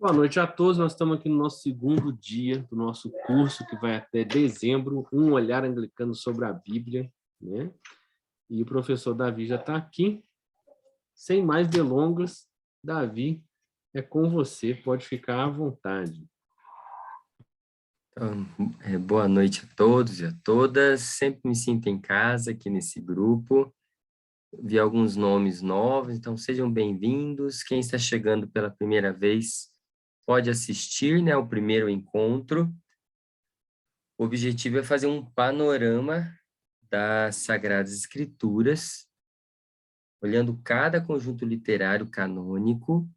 Boa noite a todos. Nós estamos aqui no nosso segundo dia do nosso curso, que vai até dezembro, um olhar anglicano sobre a Bíblia, né? E o professor Davi já está aqui. Sem mais delongas, Davi, é com você, pode ficar à vontade. Então, boa noite a todos e a todas. Sempre me sinto em casa aqui nesse grupo. Vi alguns nomes novos, então sejam bem-vindos. Quem está chegando pela primeira vez pode assistir, né, ao primeiro encontro. O objetivo é fazer um panorama das Sagradas Escrituras, olhando cada conjunto literário canônico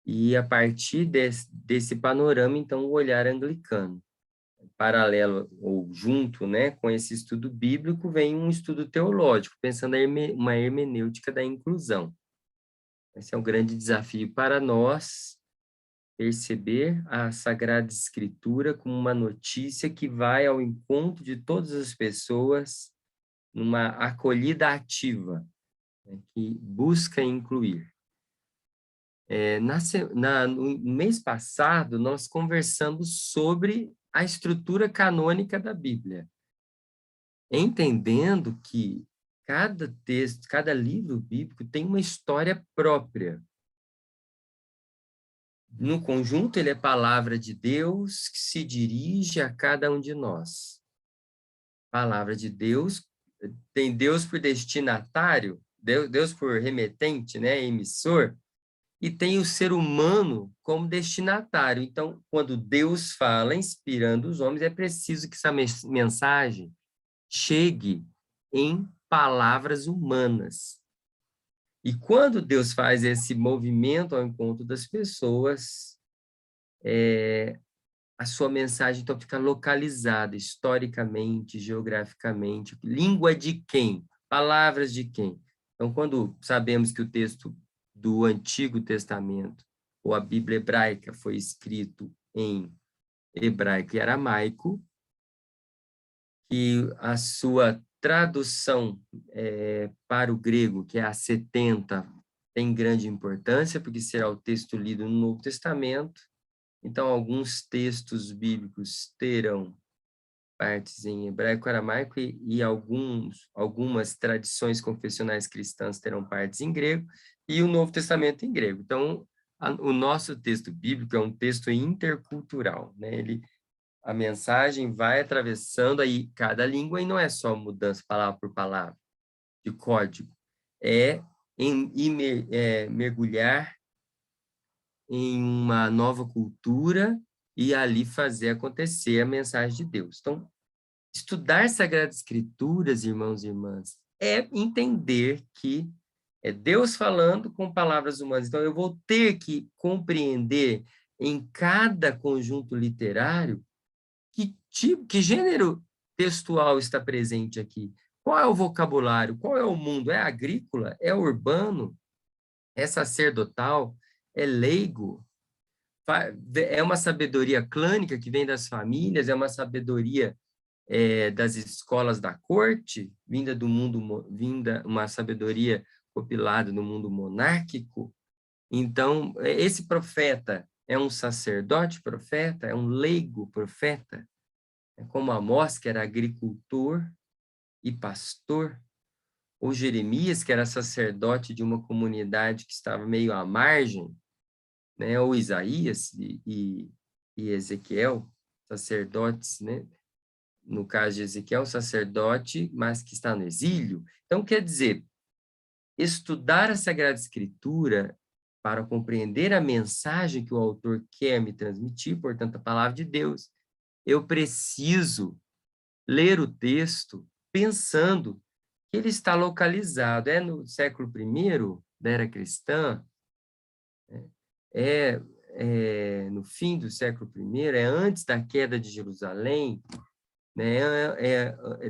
e, a partir desse panorama, então, o olhar anglicano. Paralelo ou junto, né, com esse estudo bíblico, vem um estudo teológico, pensando uma hermenêutica da inclusão. Esse é um grande desafio para nós, perceber a Sagrada Escritura como uma notícia que vai ao encontro de todas as pessoas numa acolhida ativa, né, que busca incluir. No mês passado, nós conversamos sobre a estrutura canônica da Bíblia, entendendo que cada texto, cada livro bíblico tem uma história própria. No conjunto, ele é palavra de Deus que se dirige a cada um de nós. Palavra de Deus, tem Deus por destinatário, Deus por remetente, né, emissor, e tem o ser humano como destinatário. Então, quando Deus fala, inspirando os homens, é preciso que essa mensagem chegue em palavras humanas. E quando Deus faz esse movimento ao encontro das pessoas, a sua mensagem então fica localizada historicamente, geograficamente. Língua de quem? Palavras de quem? Então, quando sabemos que o texto do Antigo Testamento, ou a Bíblia hebraica, foi escrito em hebraico e aramaico, que a sua tradução para o grego, que é a 70, tem grande importância, porque será o texto lido no Novo Testamento. Então, alguns textos bíblicos terão partes em hebraico, aramaico, e algumas tradições confessionais cristãs terão partes em grego, e o Novo Testamento em grego. Então, o nosso texto bíblico é um texto intercultural, né? A mensagem vai atravessando aí cada língua, e não é só mudança palavra por palavra, de código, mergulhar em uma nova cultura e ali fazer acontecer a mensagem de Deus. Então, estudar Sagradas Escrituras, irmãos e irmãs, é entender que é Deus falando com palavras humanas. Então, eu vou ter que compreender em cada conjunto literário que gênero textual está presente aqui? Qual é o vocabulário? Qual é o mundo? É agrícola? É urbano? É sacerdotal? É leigo? É uma sabedoria clânica que vem das famílias? É uma sabedoria das escolas da corte? Vinda uma sabedoria compilada no mundo monárquico? Então, esse profeta é um sacerdote profeta? É um leigo profeta? Como Amós, que era agricultor e pastor, ou Jeremias, que era sacerdote de uma comunidade que estava meio à margem, né? Ou Isaías e Ezequiel, sacerdotes, né? No caso de Ezequiel, sacerdote, mas que está no exílio. Então, quer dizer, estudar a Sagrada Escritura para compreender a mensagem que o autor quer me transmitir, portanto, a palavra de Deus, eu preciso ler o texto pensando que ele está localizado, no século I da era cristã, no fim do século I, é antes da queda de Jerusalém, né?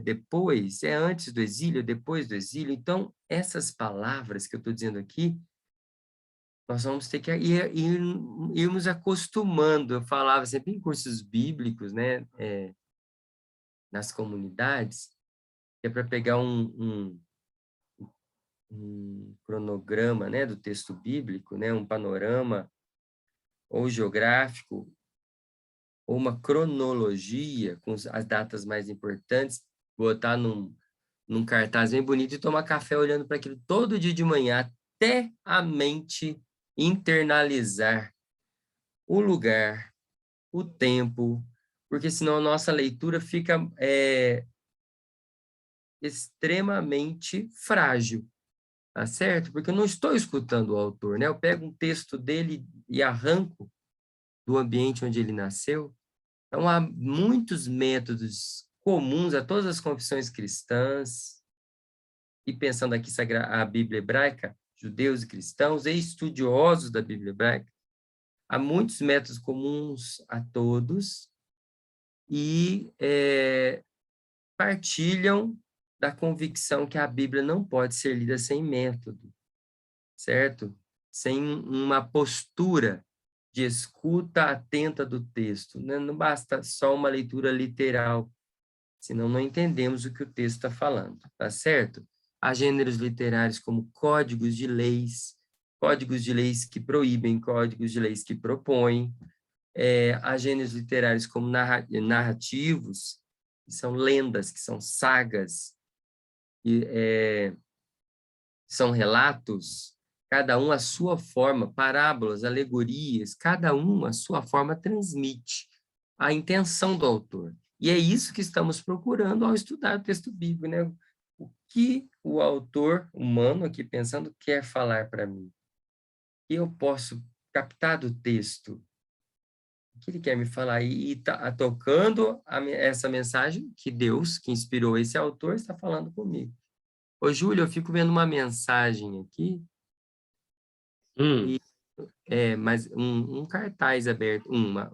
Depois, é antes do exílio, depois do exílio. Então, essas palavras que eu estou dizendo aqui, nós vamos ter que irmos acostumando. Eu falava sempre em cursos bíblicos, né? Nas comunidades, que é para pegar um cronograma, né, do texto bíblico, né, um panorama ou geográfico, ou uma cronologia com as datas mais importantes, botar num cartaz bem bonito e tomar café olhando para aquilo todo dia de manhã, até a mente internalizar o lugar, o tempo, porque senão a nossa leitura fica extremamente frágil, tá certo? Porque eu não estou escutando o autor, né? Eu pego um texto dele e arranco do ambiente onde ele nasceu. Então, há muitos métodos comuns a todas as confissões cristãs, e pensando aqui a Bíblia hebraica, judeus e cristãos e estudiosos da Bíblia hebraica, há muitos métodos comuns a todos e partilham da convicção que a Bíblia não pode ser lida sem método, certo? Sem uma postura de escuta atenta do texto. Não basta só uma leitura literal, senão não entendemos o que o texto está falando, tá certo? Há gêneros literários como códigos de leis que proíbem, códigos de leis que propõem. Há gêneros literários como narrativos, que são lendas, que são sagas, que são relatos, cada um a sua forma, parábolas, alegorias, cada um a sua forma transmite a intenção do autor. E é isso que estamos procurando ao estudar o texto bíblico, né? O que o autor humano, aqui pensando, quer falar para mim? O que eu posso captar do texto? O que ele quer me falar? E está tocando essa mensagem que Deus, que inspirou esse autor, está falando comigo. Ô, Júlio, eu fico vendo uma mensagem aqui, mas um cartaz aberto, uma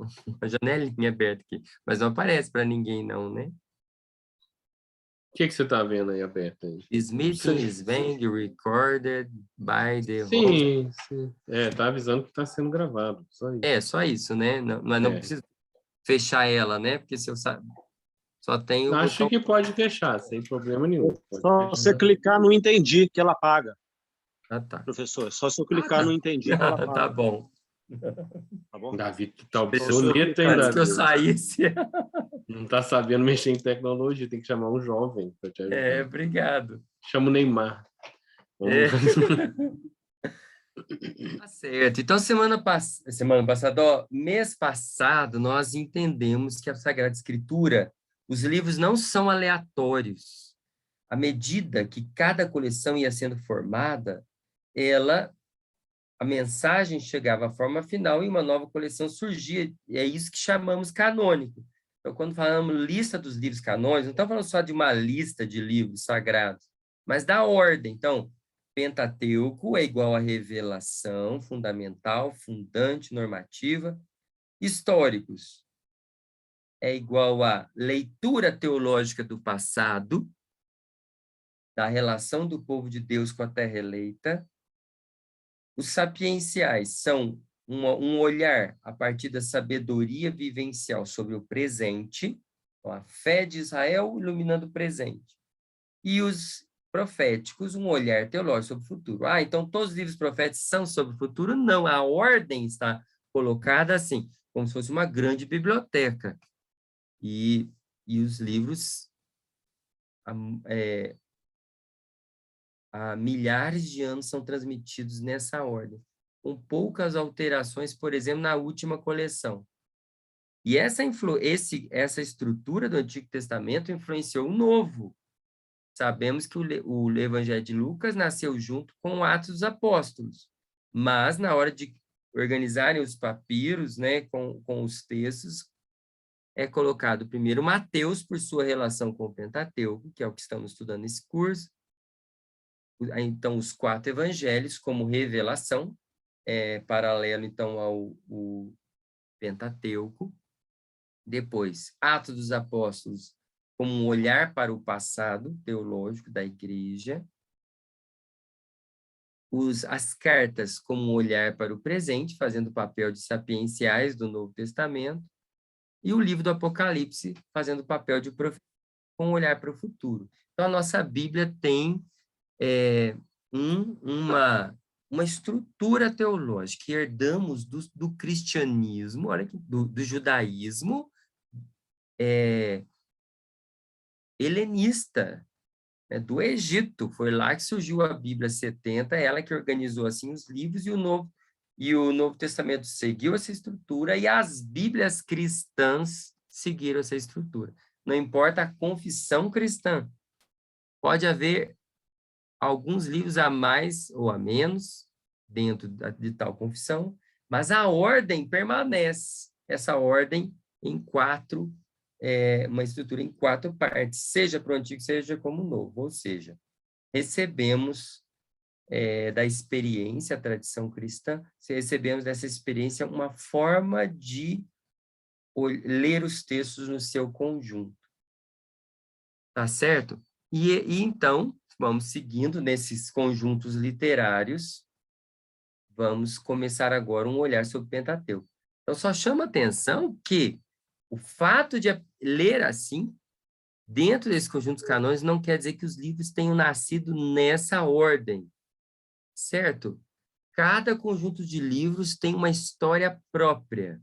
janelinha aberta aqui, mas não aparece para ninguém não, né? O que você está vendo aí aberto aí? This meeting is being recorded by the host. Sim. Tá avisando que está sendo gravado, só isso. Só isso, né? Não, mas não preciso fechar ela, né? Porque se eu só tenho o Acho botão... que pode fechar, sem problema nenhum. Só você clicar no entendi que ela paga. Ah, tá. Professor, só se eu clicar no entendi que ela paga. Tá bom. Tá bom? Davi tá obsoleto, hein, Antes Davi? que eu saísse. Não tá sabendo mexer em tecnologia, tem que chamar um jovem para te ajudar. Obrigado. Chama o Neymar. Tá certo. Então, mês passado, nós entendemos que a Sagrada Escritura, os livros não são aleatórios. À medida que cada coleção ia sendo formada, a mensagem chegava à forma final e uma nova coleção surgia. E é isso que chamamos canônico. Então, quando falamos lista dos livros canônicos, não estamos falando só de uma lista de livros sagrados, mas da ordem. Então, Pentateuco é igual a revelação fundamental, fundante, normativa. Históricos é igual a leitura teológica do passado, da relação do povo de Deus com a terra eleita. Os sapienciais são um olhar a partir da sabedoria vivencial sobre o presente, a fé de Israel iluminando o presente. E os proféticos, um olhar teológico sobre o futuro. Então todos os livros proféticos são sobre o futuro? Não, a ordem está colocada assim, como se fosse uma grande biblioteca. E os livros há milhares de anos são transmitidos nessa ordem, com poucas alterações, por exemplo, na última coleção. E essa estrutura do Antigo Testamento influenciou o Novo. Sabemos que o Evangelho de Lucas nasceu junto com o Atos dos Apóstolos, mas na hora de organizarem os papiros, né, com os textos, é colocado primeiro Mateus, por sua relação com o Pentateuco, que é o que estamos estudando nesse curso. Então, os 4 evangelhos como revelação, paralelo, então, ao Pentateuco. Depois, Atos dos Apóstolos, como um olhar para o passado teológico da igreja. As cartas como um olhar para o presente, fazendo o papel de sapienciais do Novo Testamento. E o livro do Apocalipse, fazendo o papel de profeta, com um olhar para o futuro. Então, a nossa Bíblia tem uma uma estrutura teológica que herdamos do cristianismo, olha aqui, do judaísmo helenista, né, do Egito. Foi lá que surgiu a Bíblia 70, ela que organizou assim os livros, e o Novo Testamento seguiu essa estrutura, e as Bíblias cristãs seguiram essa estrutura. Não importa a confissão cristã, pode haver alguns livros a mais ou a menos dentro de tal confissão, mas a ordem permanece. Essa ordem em quatro, uma estrutura em quatro partes, seja para o antigo, seja como novo. Ou seja, recebemos da experiência, a tradição cristã, recebemos dessa experiência uma forma de ler os textos no seu conjunto. Tá certo? E então, vamos seguindo nesses conjuntos literários, vamos começar agora um olhar sobre o Pentateuco. Então, só chama atenção que o fato de ler assim, dentro desses conjuntos canônicos, não quer dizer que os livros tenham nascido nessa ordem, certo? Cada conjunto de livros tem uma história própria.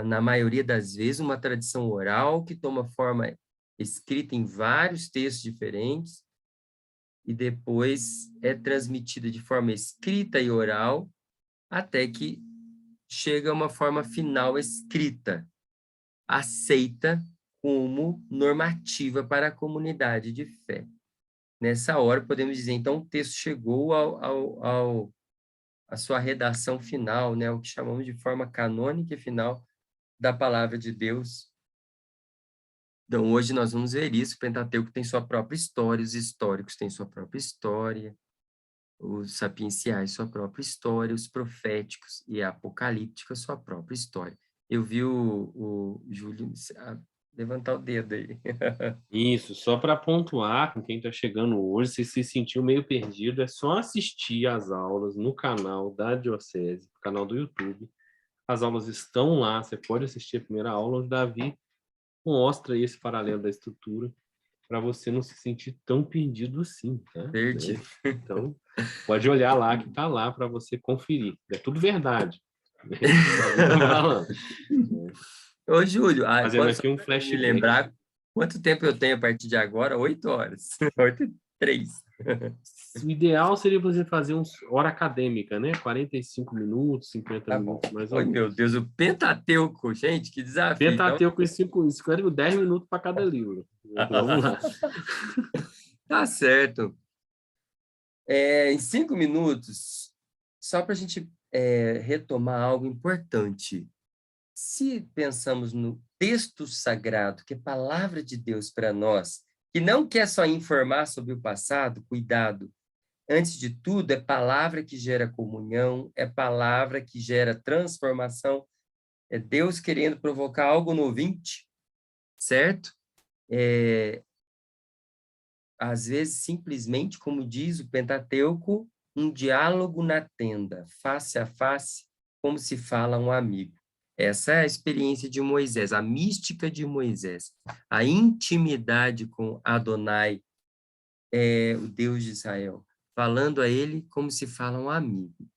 Na maioria das vezes, uma tradição oral que toma forma escrita em vários textos diferentes, e depois é transmitida de forma escrita e oral, até que chega a uma forma final escrita, aceita como normativa para a comunidade de fé. Nessa hora, podemos dizer, então, o texto chegou à sua redação final, né, o que chamamos de forma canônica e final da palavra de Deus. Então, hoje nós vamos ver isso. O Pentateuco tem sua própria história, os históricos têm sua própria história, os sapienciais sua própria história, os proféticos e apocalípticos sua própria história. Eu vi o Júlio levantar o dedo aí. Isso, só para pontuar com quem está chegando hoje, se se sentiu meio perdido, é só assistir às aulas no canal da Diocese, canal do YouTube. As aulas estão lá, você pode assistir a primeira aula, onde Davi mostra esse paralelo da estrutura, para você não se sentir tão perdido assim, tá? Perdido. Então, pode olhar lá, que está lá para você conferir. É tudo verdade. Ô, Júlio, Fazendo aqui um me flashback. lembrar quanto tempo eu tenho a partir de agora? 8 horas. 8h03. O ideal seria você fazer hora acadêmica, né? 45 minutos, 50 Tá minutos, bom. mais ou Ai, menos. meu Deus, o Pentateuco, gente, que desafio. Pentateuco em 10 minutos para cada livro. Então, vamos lá. Tá certo. Em 5 minutos, só para a gente retomar algo importante. Se pensamos no texto sagrado, que é palavra de Deus para nós, que não quer só informar sobre o passado, cuidado. Antes de tudo, é palavra que gera comunhão, é palavra que gera transformação, é Deus querendo provocar algo no ouvinte, certo? Às vezes, simplesmente, como diz o Pentateuco, um diálogo na tenda, face a face, como se fala um amigo. Essa é a experiência de Moisés, a mística de Moisés, a intimidade com Adonai, o Deus de Israel, falando a ele como se fala um amigo.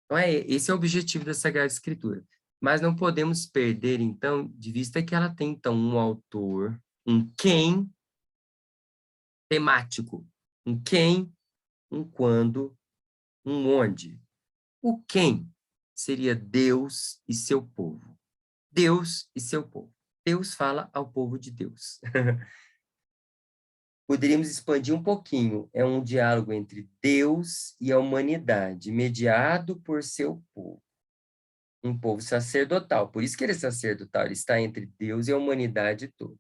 Então, esse é o objetivo da Sagrada Escritura. Mas não podemos perder, então, de vista que ela tem, então, um autor, um quem temático, um quem, um quando, um onde. O quem seria Deus e seu povo. Deus e seu povo. Deus fala ao povo de Deus. Poderíamos expandir um pouquinho. É um diálogo entre Deus e a humanidade, mediado por seu povo. Um povo sacerdotal. Por isso que ele é sacerdotal. Ele está entre Deus e a humanidade toda.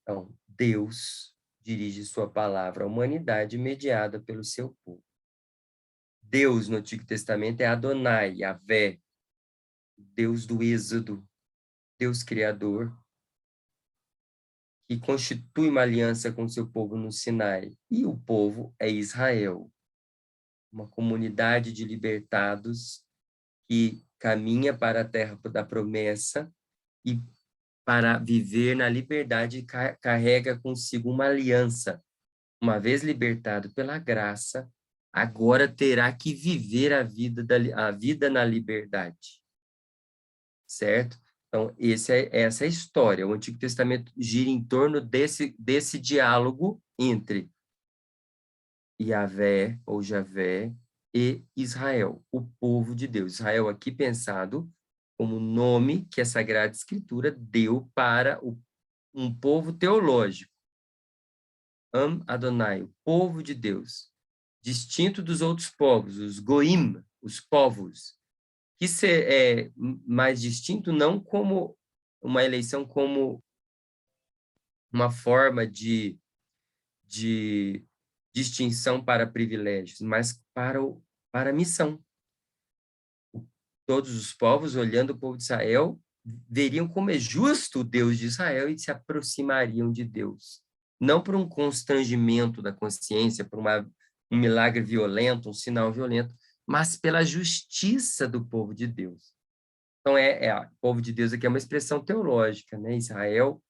Então, Deus dirige sua palavra à humanidade mediada pelo seu povo. Deus no Antigo Testamento é Adonai, Yahvé, Deus do Êxodo, Deus Criador, que constitui uma aliança com seu povo no Sinai. E o povo é Israel, uma comunidade de libertados que caminha para a terra da promessa e para viver na liberdade carrega consigo uma aliança. Uma vez libertado pela graça, agora terá que viver a vida na liberdade. Certo? Então, essa é a história. O Antigo Testamento gira em torno desse diálogo entre Yahvé, ou Javé, e Israel, o povo de Deus. Israel aqui pensado como nome que a Sagrada Escritura deu para um povo teológico. Am Adonai, o povo de Deus, distinto dos outros povos, os Goim, os povos, que é mais distinto não como uma eleição, como uma forma de distinção para privilégios, mas para a missão. Todos os povos, olhando o povo de Israel, veriam como é justo o Deus de Israel e se aproximariam de Deus. Não por um constrangimento da consciência, por um milagre violento, um sinal violento, mas pela justiça do povo de Deus. Então, o povo de Deus aqui é uma expressão teológica, né? Israel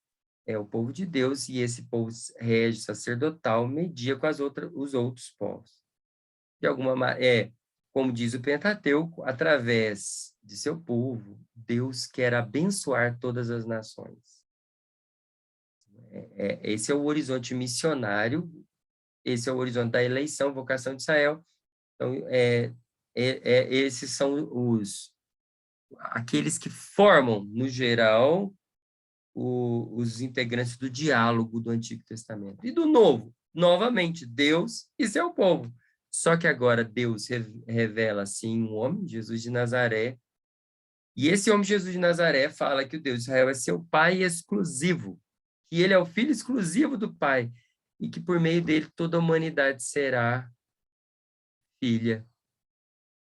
é o povo de Deus e esse povo régio sacerdotal media com os outros povos. De alguma maneira, como diz o Pentateuco, através de seu povo, Deus quer abençoar todas as nações. Esse é o horizonte missionário, esse é o horizonte da eleição, vocação de Israel. Então, esses são aqueles que formam, no geral, os integrantes do diálogo do Antigo Testamento. E do Novo, novamente, Deus e seu povo. Só que agora Deus revela, assim, um homem, Jesus de Nazaré, e esse homem, Jesus de Nazaré, fala que o Deus de Israel é seu pai exclusivo, que ele é o filho exclusivo do pai, e que por meio dele toda a humanidade será filha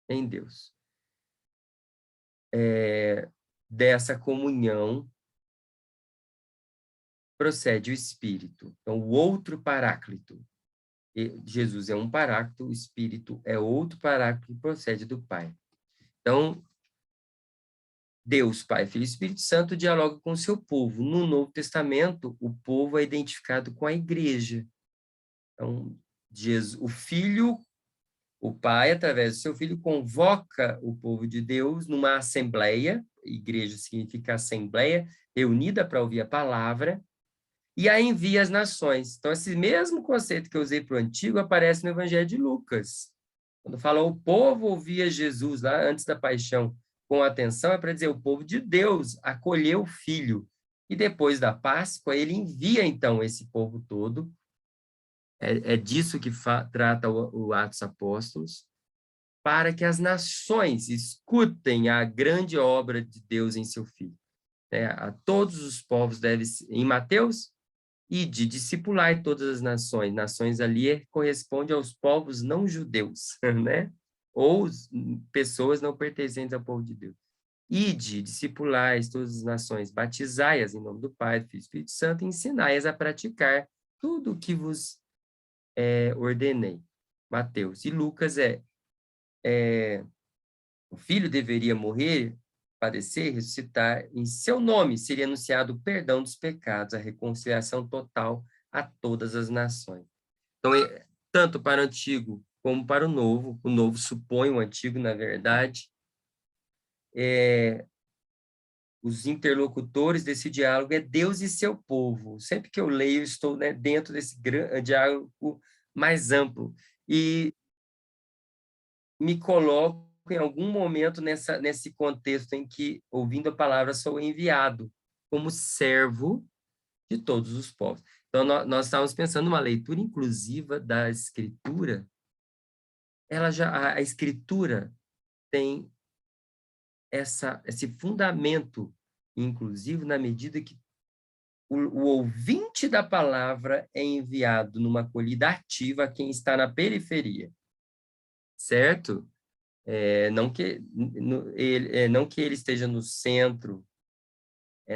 em Deus. Dessa comunhão procede o Espírito. Então, o outro paráclito. Jesus é um paráclito, o Espírito é outro paráclito que procede do Pai. Então, Deus, Pai, Filho e Espírito Santo dialogam com o seu povo. No Novo Testamento, o povo é identificado com a igreja. Então, o Filho, o Pai, através do seu Filho, convoca o povo de Deus numa assembleia, igreja significa assembleia, reunida para ouvir a palavra, e aí envia as nações. Então, esse mesmo conceito que eu usei para o Antigo aparece no Evangelho de Lucas. Quando fala o povo ouvia Jesus lá antes da paixão com atenção, é para dizer o povo de Deus acolheu o Filho. E depois da Páscoa, ele envia, então, esse povo todo. É disso que trata o Atos Apóstolos, para que as nações escutem a grande obra de Deus em seu Filho. A todos os povos deve, em Mateus, e de discipular todas as nações. Nações ali corresponde aos povos não judeus, né? Ou pessoas não pertencentes ao povo de Deus. E de discipular todas as nações, batizai-as em nome do Pai, do Filho e do Espírito Santo, e ensinai-as a praticar tudo o que vos ordenei. Mateus. E Lucas o Filho deveria morrer, padecer, ressuscitar, em seu nome seria anunciado o perdão dos pecados, a reconciliação total a todas as nações. Então, tanto para o Antigo como para o Novo supõe o Antigo, na verdade, os interlocutores desse diálogo é Deus e seu povo. Sempre que eu leio, estou dentro desse diálogo mais amplo e me coloco em algum momento nesse contexto em que, ouvindo a palavra, sou enviado como servo de todos os povos. Então, nós estávamos pensando numa leitura inclusiva da Escritura. A Escritura tem esse fundamento inclusivo na medida que o ouvinte da palavra é enviado numa acolhida ativa a quem está na periferia. Certo? Não que ele esteja no centro,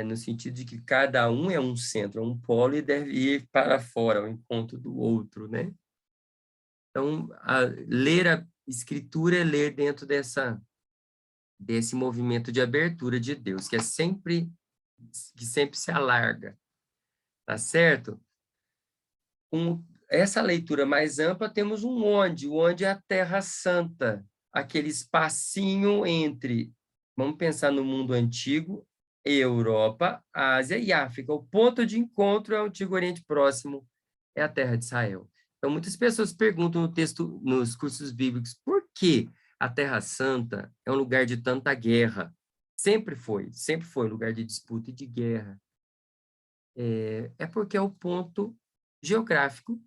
no sentido de que cada um é um centro, é um polo e deve ir para fora, ao encontro do outro, né? Então, ler a Escritura é ler dentro desse movimento de abertura de Deus, que sempre se alarga, tá certo? essa leitura mais ampla, temos um onde. O onde é a Terra Santa, aquele espacinho entre, vamos pensar no mundo antigo, Europa, Ásia e África. O ponto de encontro é o Antigo Oriente Próximo, é a Terra de Israel. Então, muitas pessoas perguntam no texto, nos cursos bíblicos, por que a Terra Santa é um lugar de tanta guerra? Sempre foi lugar de disputa e de guerra. É porque é o ponto geográfico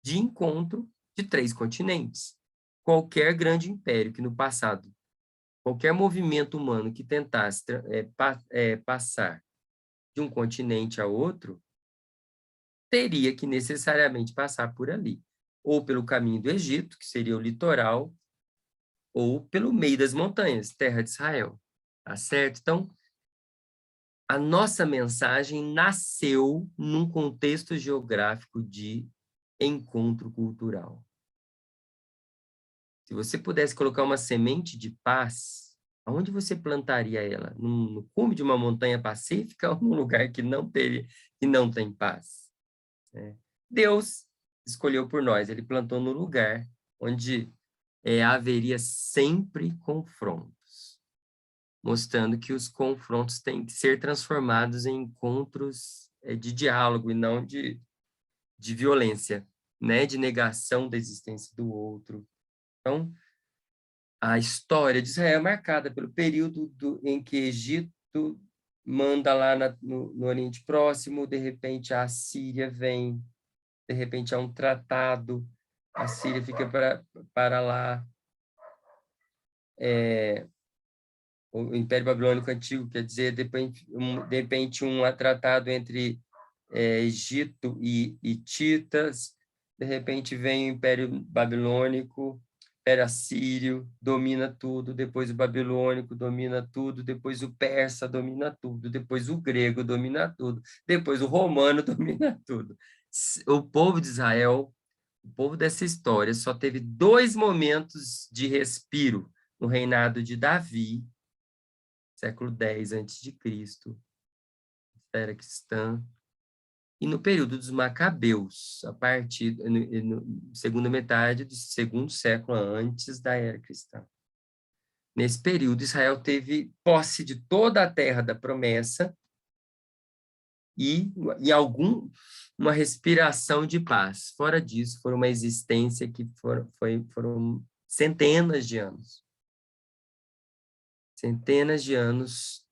de encontro de 3 continentes. Qualquer grande império que no passado, qualquer movimento humano que tentasse passar de um continente a outro, teria que necessariamente passar por ali. Ou pelo caminho do Egito, que seria o litoral, ou pelo meio das montanhas, terra de Israel. Tá certo? Então, a nossa mensagem nasceu num contexto geográfico de encontro cultural. Se você pudesse colocar uma semente de paz, aonde você plantaria ela? No cume de uma montanha pacífica ou num lugar que não tem paz? Deus escolheu por nós, ele plantou no lugar onde haveria sempre confrontos, mostrando que os confrontos têm que ser transformados em encontros de diálogo e não de violência, né? De negação da existência do outro. Então, a história de Israel é marcada pelo período em que Egito manda lá no Oriente Próximo, de repente a Assíria vem, de repente há um tratado, a Síria fica para lá. O Império Babilônico Antigo, quer dizer, de repente um tratado entre Egito e hititas, de repente vem o Império Babilônico, Império Assírio, domina tudo, depois o Babilônico domina tudo, depois o Persa domina tudo, depois o Grego domina tudo, depois o Romano domina tudo. O povo de Israel, o povo dessa história, só teve 2 momentos de respiro no reinado de Davi, século X a.C., era cristã, e no período dos Macabeus, a partir segunda metade do 2º século antes da era cristã. Nesse período, Israel teve posse de toda a terra da promessa e uma respiração de paz. Fora disso, foi uma existência que foram centenas de anos. Centenas de anos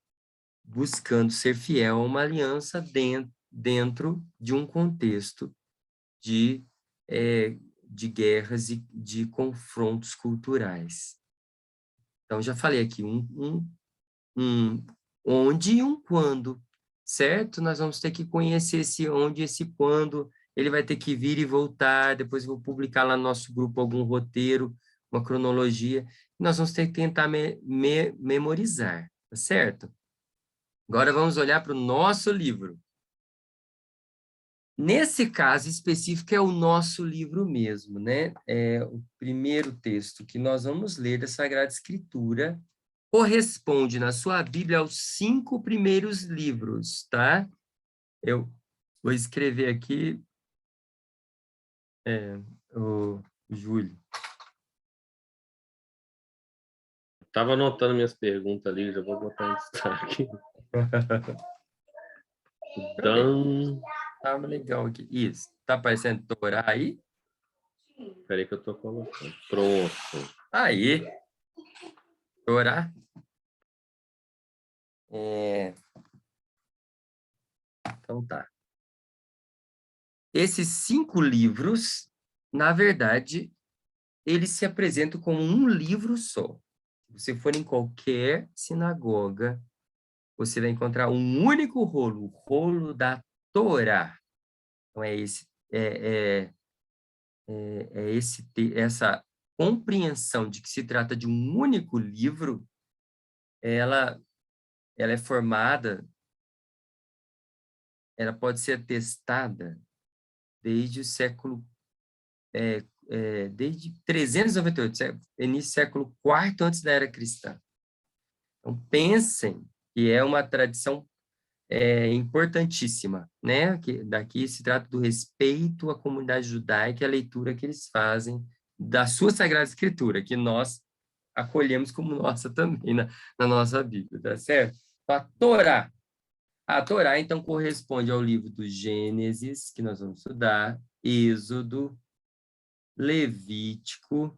buscando ser fiel a uma aliança dentro de um contexto de guerras e de confrontos culturais. Então, já falei aqui, um onde e um quando, certo? Nós vamos ter que conhecer esse onde e esse quando, ele vai ter que vir e voltar, depois eu vou publicar lá no nosso grupo algum roteiro, uma cronologia, nós vamos ter que tentar memorizar, tá certo? Agora vamos olhar para o nosso livro. Nesse caso específico é o nosso livro mesmo, né? O primeiro texto que nós vamos ler da Sagrada Escritura corresponde na sua Bíblia aos 5 primeiros livros, tá? Eu vou escrever aqui, o Júlio. Estava anotando minhas perguntas ali, já vou botar em destaque. Tá legal aqui. Isso. Tá aparecendo Torá aí? Espera aí que eu estou colocando. Pronto. Aí. Torá. Então tá. Esses 5 livros, na verdade, eles se apresentam como um livro só. Se você for em qualquer sinagoga, você vai encontrar um único rolo, o rolo da Torá. Então, essa compreensão de que se trata de um único livro, ela é formada, ela pode ser atestada desde o século, desde 398, início do século IV antes da era cristã. Então, pensem que é uma tradição importantíssima, né? Daqui se trata do respeito à comunidade judaica e a leitura que eles fazem da sua Sagrada Escritura, que nós acolhemos como nossa também na nossa Bíblia, tá certo? Então, a Torá, então, corresponde ao livro do Gênesis, que nós vamos estudar, Êxodo, Levítico,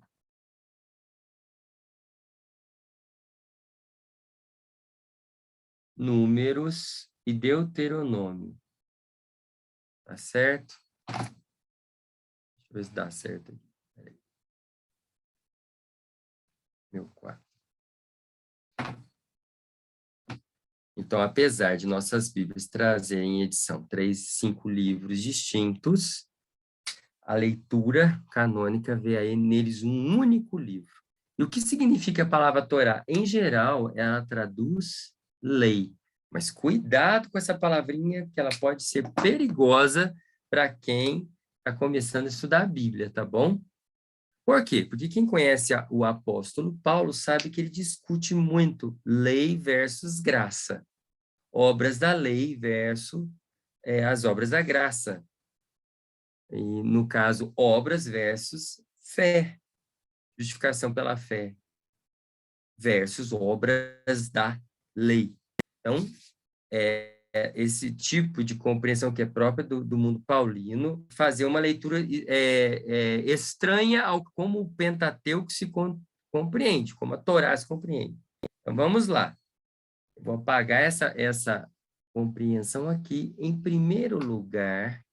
Números e Deuteronômio. Tá certo? Deixa eu ver se dá certo aqui. Peraí. Meu 4. Então, apesar de nossas Bíblias trazerem em edição 3 e 5 livros distintos, a leitura canônica vê aí neles um único livro. E o que significa a palavra Torá? Em geral, ela traduz lei. Mas cuidado com essa palavrinha, que ela pode ser perigosa para quem está começando a estudar a Bíblia, tá bom? Por quê? Porque quem conhece o apóstolo Paulo sabe que ele discute muito lei versus graça. Obras da lei versus as obras da graça. E, no caso, obras versus fé. Justificação pela fé versus obras da lei. Então, esse tipo de compreensão que é própria do mundo paulino, fazer uma leitura estranha ao como o Pentateuco se compreende, como a Torá se compreende. Então, vamos lá. Eu vou apagar essa compreensão aqui. Em primeiro lugar,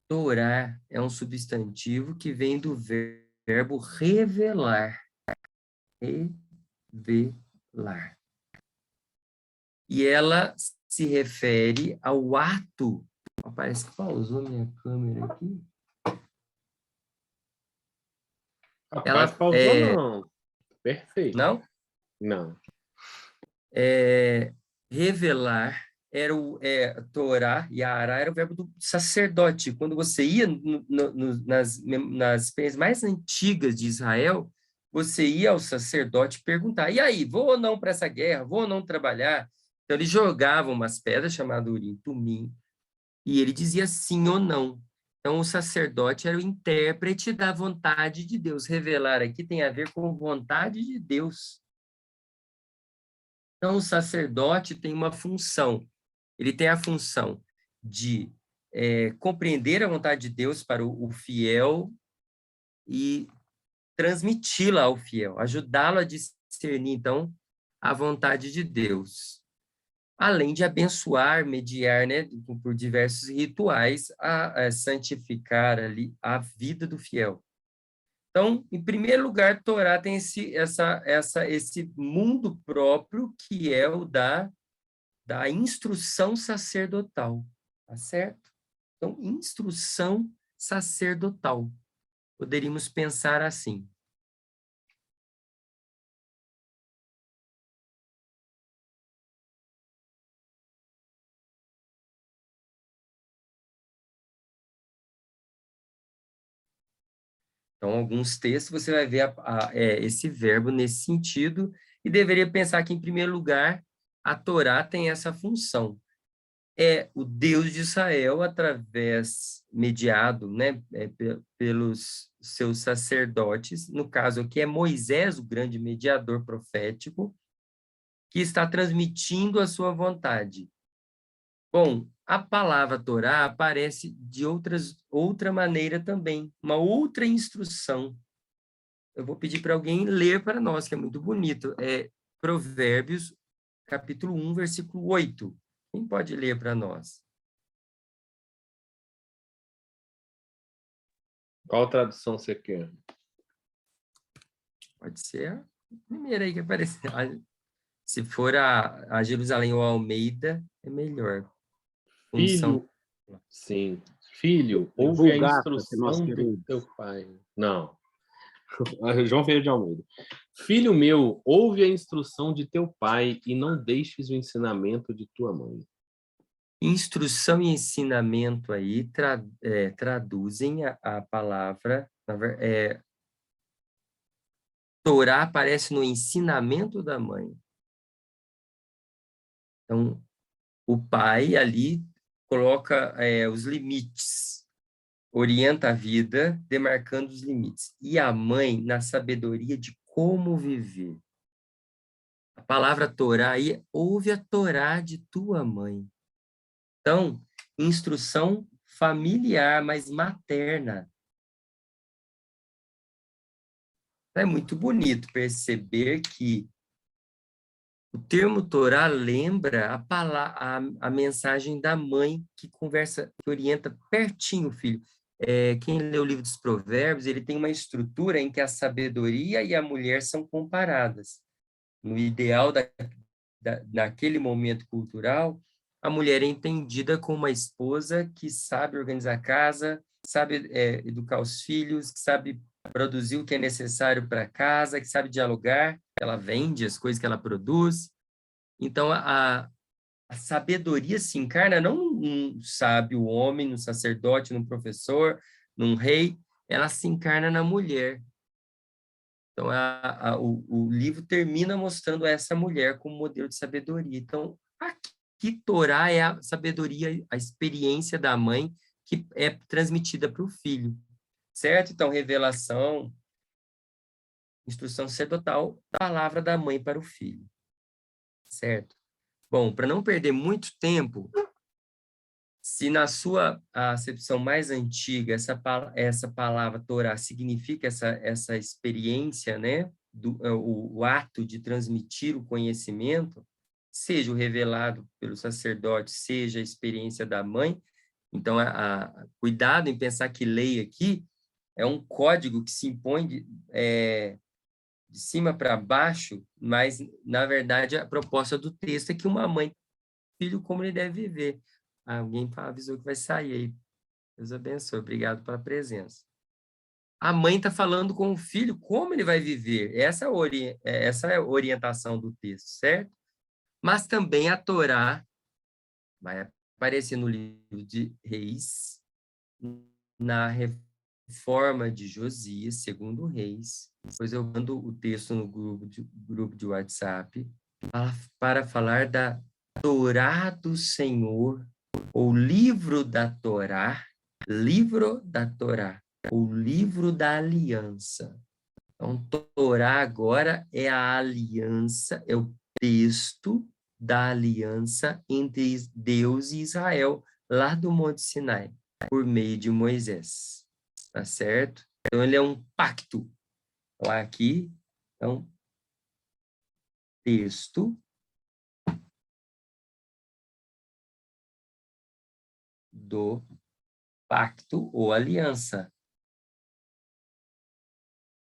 Torá é um substantivo que vem do verbo revelar. Revelar. E ela se refere ao ato. Parece que pausou minha câmera aqui. Rapaz, pausou não. Perfeito. Não? Não. Revelar era Torá e Ará era o verbo do sacerdote. Quando você ia nas experiências mais antigas de Israel, você ia ao sacerdote perguntar: e aí, vou ou não para essa guerra? Vou ou não trabalhar? Então, eles jogavam umas pedras chamadas Urim, Tumim, e ele dizia sim ou não. Então, o sacerdote era o intérprete da vontade de Deus. Revelar aqui tem a ver com vontade de Deus. Então, o sacerdote tem uma função. Ele tem a função de compreender a vontade de Deus para o fiel e transmiti-la ao fiel, ajudá-lo a discernir, então, a vontade de Deus. Além de abençoar, mediar, né, por diversos rituais, a santificar ali a vida do fiel. Então, em primeiro lugar, Torá tem esse mundo próprio que é o da instrução sacerdotal, tá certo? Então, instrução sacerdotal. Poderíamos pensar assim. Então, alguns textos você vai ver esse verbo nesse sentido e deveria pensar que, em primeiro lugar, a Torá tem essa função. É o Deus de Israel, mediado, né, pelos seus sacerdotes, no caso aqui é Moisés, o grande mediador profético, que está transmitindo a sua vontade. Bom, a palavra Torá aparece de outra maneira também, uma outra instrução. Eu vou pedir para alguém ler para nós, que é muito bonito. É Provérbios, capítulo 1, versículo 8. Quem pode ler para nós? Qual tradução você quer? Pode ser a primeira aí que apareceu. Se for a Jerusalém ou a Almeida, é melhor. Filho, sim. Filho, É ouve a Vulgata que nós instrução do queremos. teu pai. Não. João Ferreira de Almeida. Filho meu, ouve a instrução de teu pai e não deixes o ensinamento de tua mãe. Instrução e ensinamento aí traduzem a palavra. Torá aparece no ensinamento da mãe. Então, o pai ali coloca os limites, orienta a vida, demarcando os limites. E a mãe, na sabedoria de como viver. A palavra Torá aí, ouve a Torá de tua mãe. Então, instrução familiar, mas materna. É muito bonito perceber que o termo Torá lembra a mensagem da mãe que conversa, que orienta pertinho o filho. Quem lê o livro dos Provérbios, ele tem uma estrutura em que a sabedoria e a mulher são comparadas. No ideal naquele momento cultural, a mulher é entendida como uma esposa que sabe organizar a casa, sabe educar os filhos, que sabe produzir o que é necessário para a casa, que sabe dialogar, ela vende as coisas que ela produz. Então, a sabedoria se encarna não num sábio homem, num sacerdote, num professor, num rei, ela se encarna na mulher. Então, o livro termina mostrando essa mulher como modelo de sabedoria. Então, aqui, Torá é a sabedoria, a experiência da mãe que é transmitida para o filho, certo? Então, revelação, instrução sacerdotal, palavra da mãe para o filho, certo? Bom, para não perder muito tempo, se na sua acepção mais antiga essa palavra Torá significa essa experiência, né, o ato de transmitir o conhecimento, seja o revelado pelo sacerdote, seja a experiência da mãe, então cuidado em pensar que lei aqui é um código que se impõe de cima para baixo, mas, na verdade, a proposta do texto é que uma mãe, filho, como ele deve viver. Alguém avisou que vai sair aí. Deus abençoe. Obrigado pela presença. A mãe está falando com o filho como ele vai viver. Essa é a orientação do texto, certo? Mas também a Torá vai aparecer no livro de Reis, na reforma de Josias, segundo Reis. Depois eu mando o texto no grupo de WhatsApp para falar da Torá do Senhor, ou livro da Torá, ou livro da aliança. Então, Torá agora é a aliança, é o texto da aliança entre Deus e Israel, lá do Monte Sinai, por meio de Moisés. Tá certo? Então, ele é um pacto. Então, aqui, então, texto do pacto ou aliança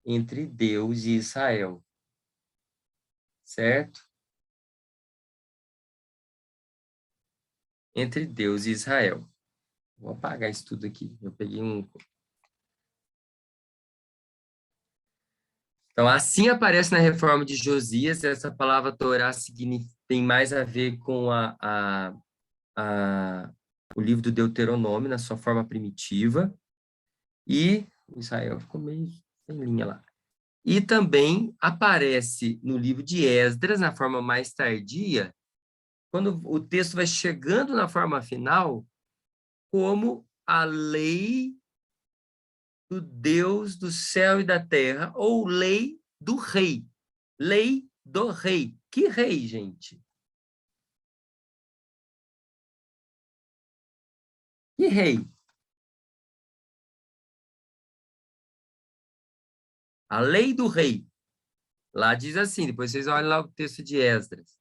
entre Deus e Israel. Certo? Entre Deus e Israel. Vou apagar isso tudo aqui. Eu peguei um... Então, assim aparece na reforma de Josias, essa palavra Torá tem mais a ver com o livro do Deuteronômio, na sua forma primitiva, e Israel ficou meio sem linha lá. E também aparece no livro de Esdras, na forma mais tardia, quando o texto vai chegando na forma final, como a lei do Deus do céu e da terra, ou lei do rei. Lei do rei. Que rei, gente? Que rei? A lei do rei. Lá diz assim, depois vocês olhem lá o texto de Esdras.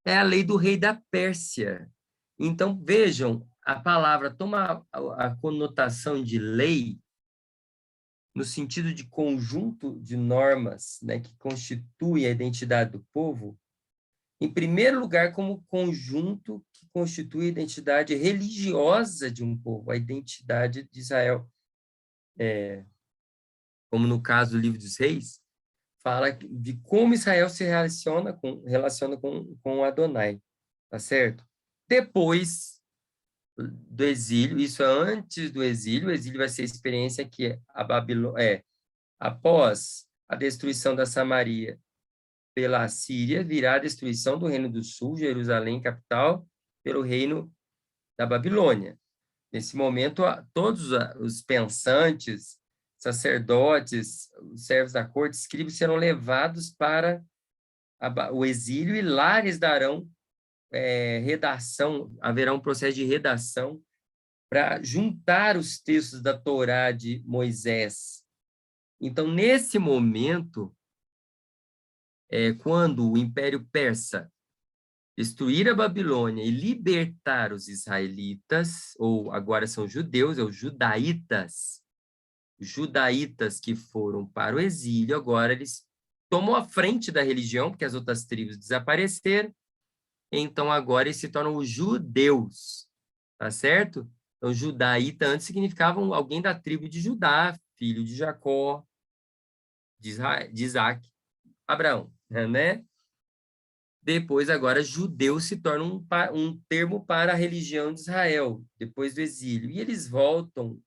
É a lei do rei da Pérsia. Então, vejam, a palavra toma a conotação de lei no sentido de conjunto de normas, né, que constitui a identidade do povo, em primeiro lugar, como conjunto que constitui a identidade religiosa de um povo, a identidade de Israel. Como no caso do Livro dos Reis, fala de como Israel se relaciona com Adonai, tá certo? Depois do exílio, isso é antes do exílio, o exílio vai ser a experiência que a Babilônia, após a destruição da Samaria pela Síria, virá a destruição do Reino do Sul, Jerusalém, capital, pelo reino da Babilônia. Nesse momento, todos os pensantes, sacerdotes, os servos da corte, escribas, serão levados para o exílio e lá eles darão redação, haverá um processo de redação para juntar os textos da Torá de Moisés. Então, nesse momento, quando o Império Persa destruir a Babilônia e libertar os israelitas, ou agora são judeus, os judaítas que foram para o exílio, agora eles tomam a frente da religião, porque as outras tribos desapareceram, então agora eles se tornam os judeus, tá certo? Então, judaíta antes significavam alguém da tribo de Judá, filho de Jacó, de Isaac, Abraão, né? Depois, agora, judeu se torna um termo para a religião de Israel, depois do exílio. E eles voltam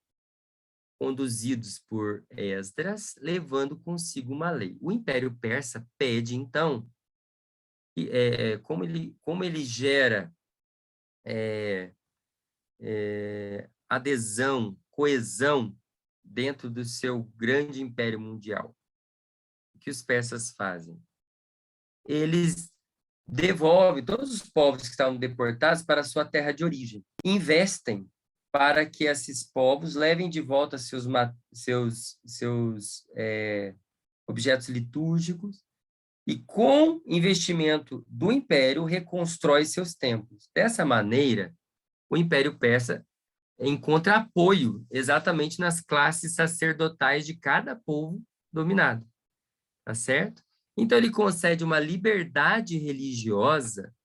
conduzidos por Esdras, levando consigo uma lei. O Império Persa pede, então, como ele gera adesão, coesão dentro do seu grande império mundial. O que os persas fazem? Eles devolvem todos os povos que estavam deportados para a sua terra de origem. Investem para que esses povos levem de volta seus objetos litúrgicos e, com investimento do Império, reconstrói seus templos. Dessa maneira, o Império Persa encontra apoio exatamente nas classes sacerdotais de cada povo dominado, tá certo? Então, ele concede uma liberdade religiosa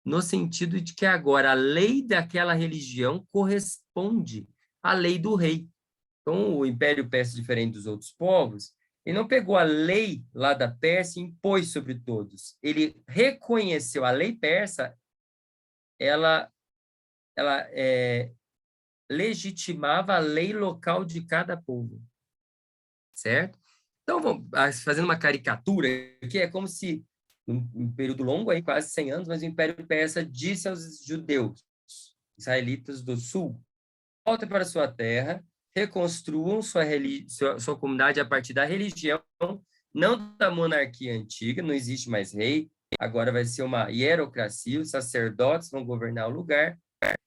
no sentido de que agora a lei daquela religião corresponde à lei do rei. Então, o Império Persa, diferente dos outros povos, ele não pegou a lei lá da Pérsia e impôs sobre todos. Ele reconheceu a lei persa, ela legitimava a lei local de cada povo, certo? Então, fazendo uma caricatura, que é como se, um período longo, aí, quase 100 anos, mas o Império Persa disse aos judeus, israelitas do sul, voltem para sua terra, reconstruam sua comunidade a partir da religião, não da monarquia antiga, não existe mais rei, agora vai ser uma hierocracia, os sacerdotes vão governar o lugar,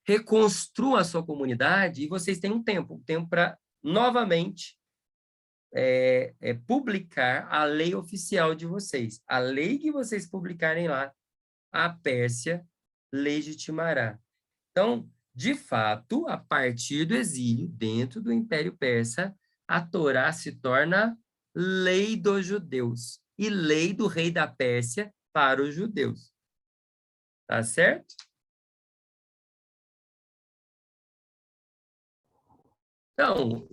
reconstruam a sua comunidade e vocês têm um tempo para, novamente, publicar a lei oficial de vocês. A lei que vocês publicarem lá, a Pérsia legitimará. Então, de fato, a partir do exílio, dentro do Império Persa, a Torá se torna lei dos judeus e lei do rei da Pérsia para os judeus. Tá certo? Então,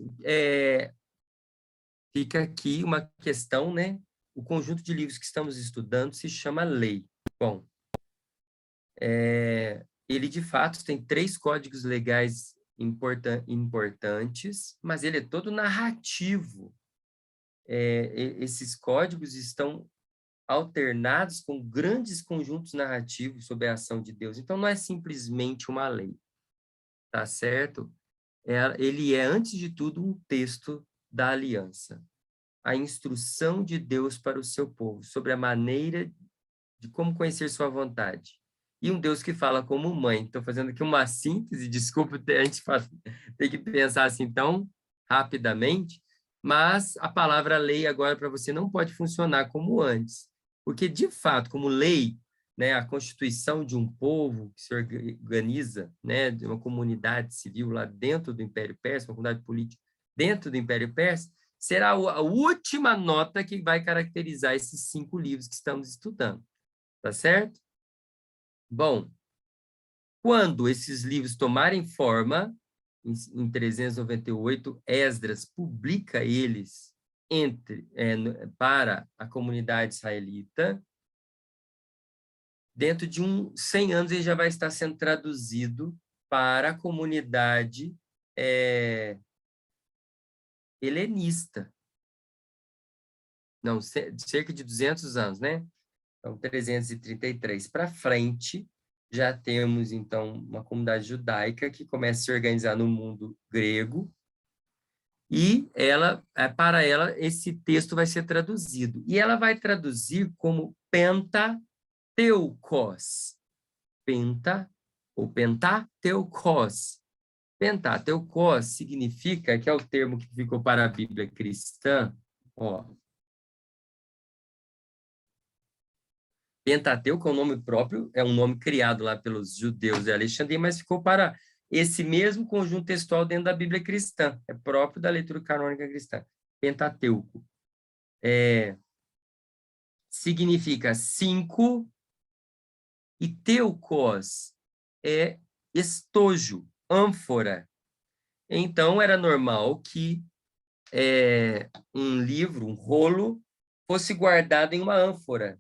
fica aqui uma questão, né? O conjunto de livros que estamos estudando se chama Lei. Bom, ele, de fato, tem 3 códigos legais importantes, mas ele é todo narrativo. Esses códigos estão alternados com grandes conjuntos narrativos sobre a ação de Deus. Então, não é simplesmente uma lei, tá certo? Ele é, antes de tudo, um texto da aliança. A instrução de Deus para o seu povo, sobre a maneira de como conhecer sua vontade. E um Deus que fala como mãe. Estou fazendo aqui uma síntese, desculpa, a gente tem que pensar assim tão rapidamente, mas a palavra lei agora para você não pode funcionar como antes. Porque, de fato, como lei, né, a constituição de um povo que se organiza, né, de uma comunidade civil lá dentro do Império Persa, uma comunidade política dentro do Império Persa, será a última nota que vai caracterizar esses 5 livros que estamos estudando. Tá certo? Bom, quando esses livros tomarem forma, em 398, Esdras publica eles para a comunidade israelita. Dentro de 100 anos, ele já vai estar sendo traduzido para a comunidade helenista. Não, cerca de 200 anos, né? Então, 333 para frente, já temos, então, uma comunidade judaica que começa a se organizar no mundo grego, e para ela, esse texto vai ser traduzido. E ela vai traduzir como Pentateucos. Ou Pentateucos. Pentateucos significa, que é o termo que ficou para a Bíblia cristã, ó. Pentateuco é um nome próprio, é um nome criado lá pelos judeus de Alexandria, mas ficou para esse mesmo conjunto textual dentro da Bíblia cristã, é próprio da leitura canônica cristã. Pentateuco. Significa 5, e teucos é estojo, ânfora. Então, era normal que um livro, um rolo, fosse guardado em uma ânfora,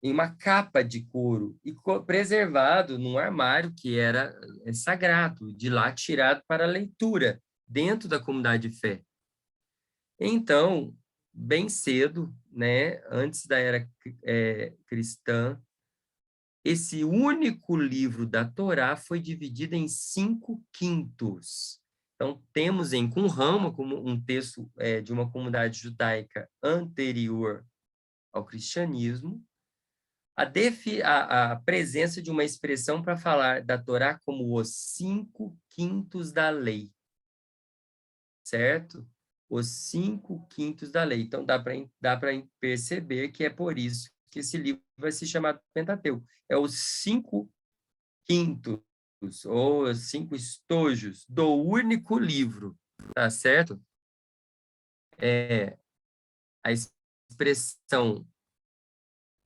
em uma capa de couro, e preservado num armário que era sagrado, de lá tirado para leitura, dentro da comunidade de fé. Então, bem cedo, né, antes da era cristã, esse único livro da Torá foi dividido em 5/5. Então, temos em Qumran, como um texto de uma comunidade judaica anterior ao cristianismo, a presença de uma expressão para falar da Torá como os 5/5 da lei, certo? Os 5/5 da lei. Então, dá para perceber que é por isso que esse livro vai se chamar Pentateuco. É os 5/5, ou os 5 estojos do único livro, tá certo? A expressão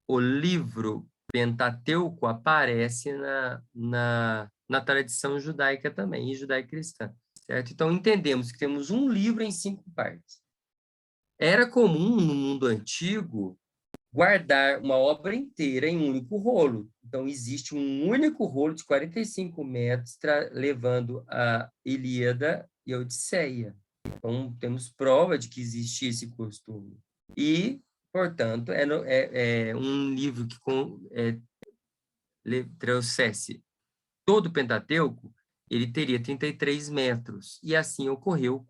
o livro Pentateuco aparece na tradição judaica também, e judaico-cristã, certo? Então, entendemos que temos um livro em 5 partes. Era comum, no mundo antigo, guardar uma obra inteira em um único rolo. Então, existe um único rolo de 45 metros, levando a Ilíada e a Odisseia. Então, temos prova de que existia esse costume. E, portanto, é um livro que trouxesse todo o Pentateuco, ele teria 33 metros. E assim ocorreu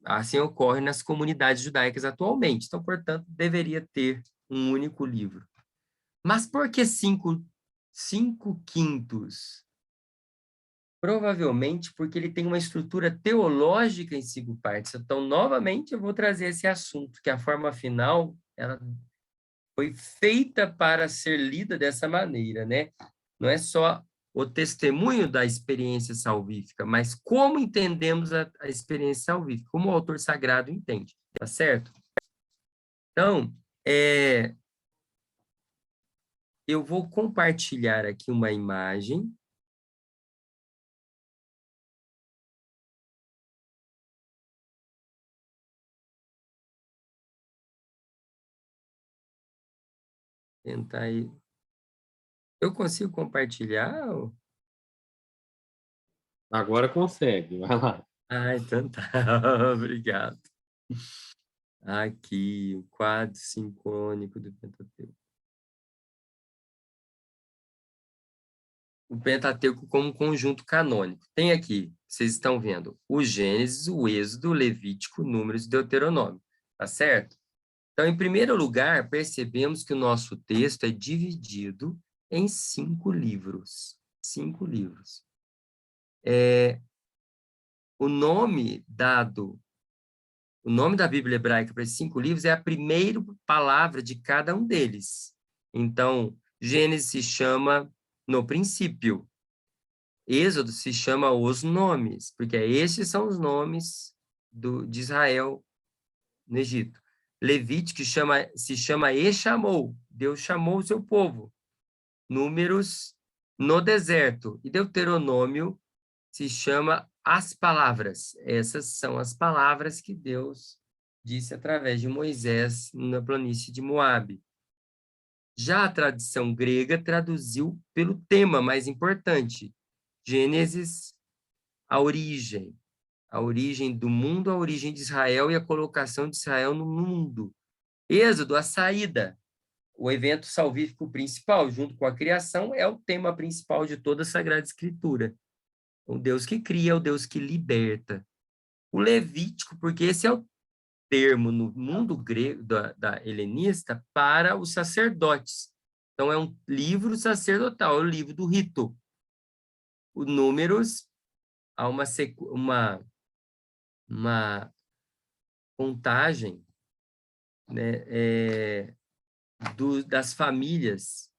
assim ocorre nas comunidades judaicas atualmente. Então, portanto, deveria ter um único livro. Mas por que 5/5? Provavelmente porque ele tem uma estrutura teológica em 5 partes. Então, novamente, eu vou trazer esse assunto, que a forma final ela foi feita para ser lida dessa maneira, né? Não é só o testemunho da experiência salvífica, mas como entendemos a experiência salvífica, como o autor sagrado entende, tá certo? Então, eu vou compartilhar aqui uma imagem. Tentar aí. Eu consigo compartilhar? Agora consegue, vai lá. Ah, então tá. Obrigado. Aqui, o quadro sincrônico do Pentateuco. O Pentateuco como conjunto canônico. Tem aqui, vocês estão vendo, o Gênesis, o Êxodo, o Levítico, Números e Deuteronômio. Tá certo? Então, em primeiro lugar, percebemos que o nosso texto é dividido em 5 livros. 5 livros. O nome da Bíblia hebraica para esses 5 livros é a primeira palavra de cada um deles. Então, Gênesis se chama no princípio. Êxodo se chama os nomes, porque esses são os nomes de Israel no Egito. Levítico se chama e chamou. Deus chamou o seu povo. Números no deserto. E Deuteronômio se chama as palavras. Essas são as palavras que Deus disse através de Moisés na planície de Moabe. Já a tradição grega traduziu pelo tema mais importante. Gênesis, a origem do mundo, a origem de Israel e a colocação de Israel no mundo. Êxodo, a saída, o evento salvífico principal, junto com a criação, é o tema principal de toda a Sagrada Escritura. O Deus que cria, o Deus que liberta. O Levítico, porque esse é o termo no mundo grego, da helenista, para os sacerdotes. Então, é um livro sacerdotal, é o livro do rito. O Números, há uma contagem, né, das famílias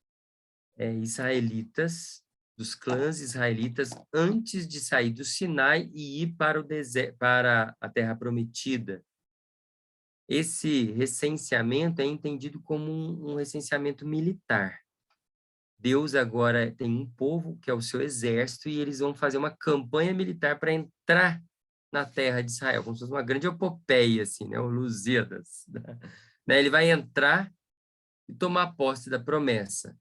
israelitas, dos clãs israelitas, antes de sair do Sinai e ir para o deserto, para a Terra Prometida. Esse recenseamento é entendido como um recenseamento militar. Deus agora tem um povo, que é o seu exército, e eles vão fazer uma campanha militar para entrar na terra de Israel, como se fosse uma grande epopeia, assim, né? O Lusíadas. Né? Ele vai entrar e tomar posse da promessa.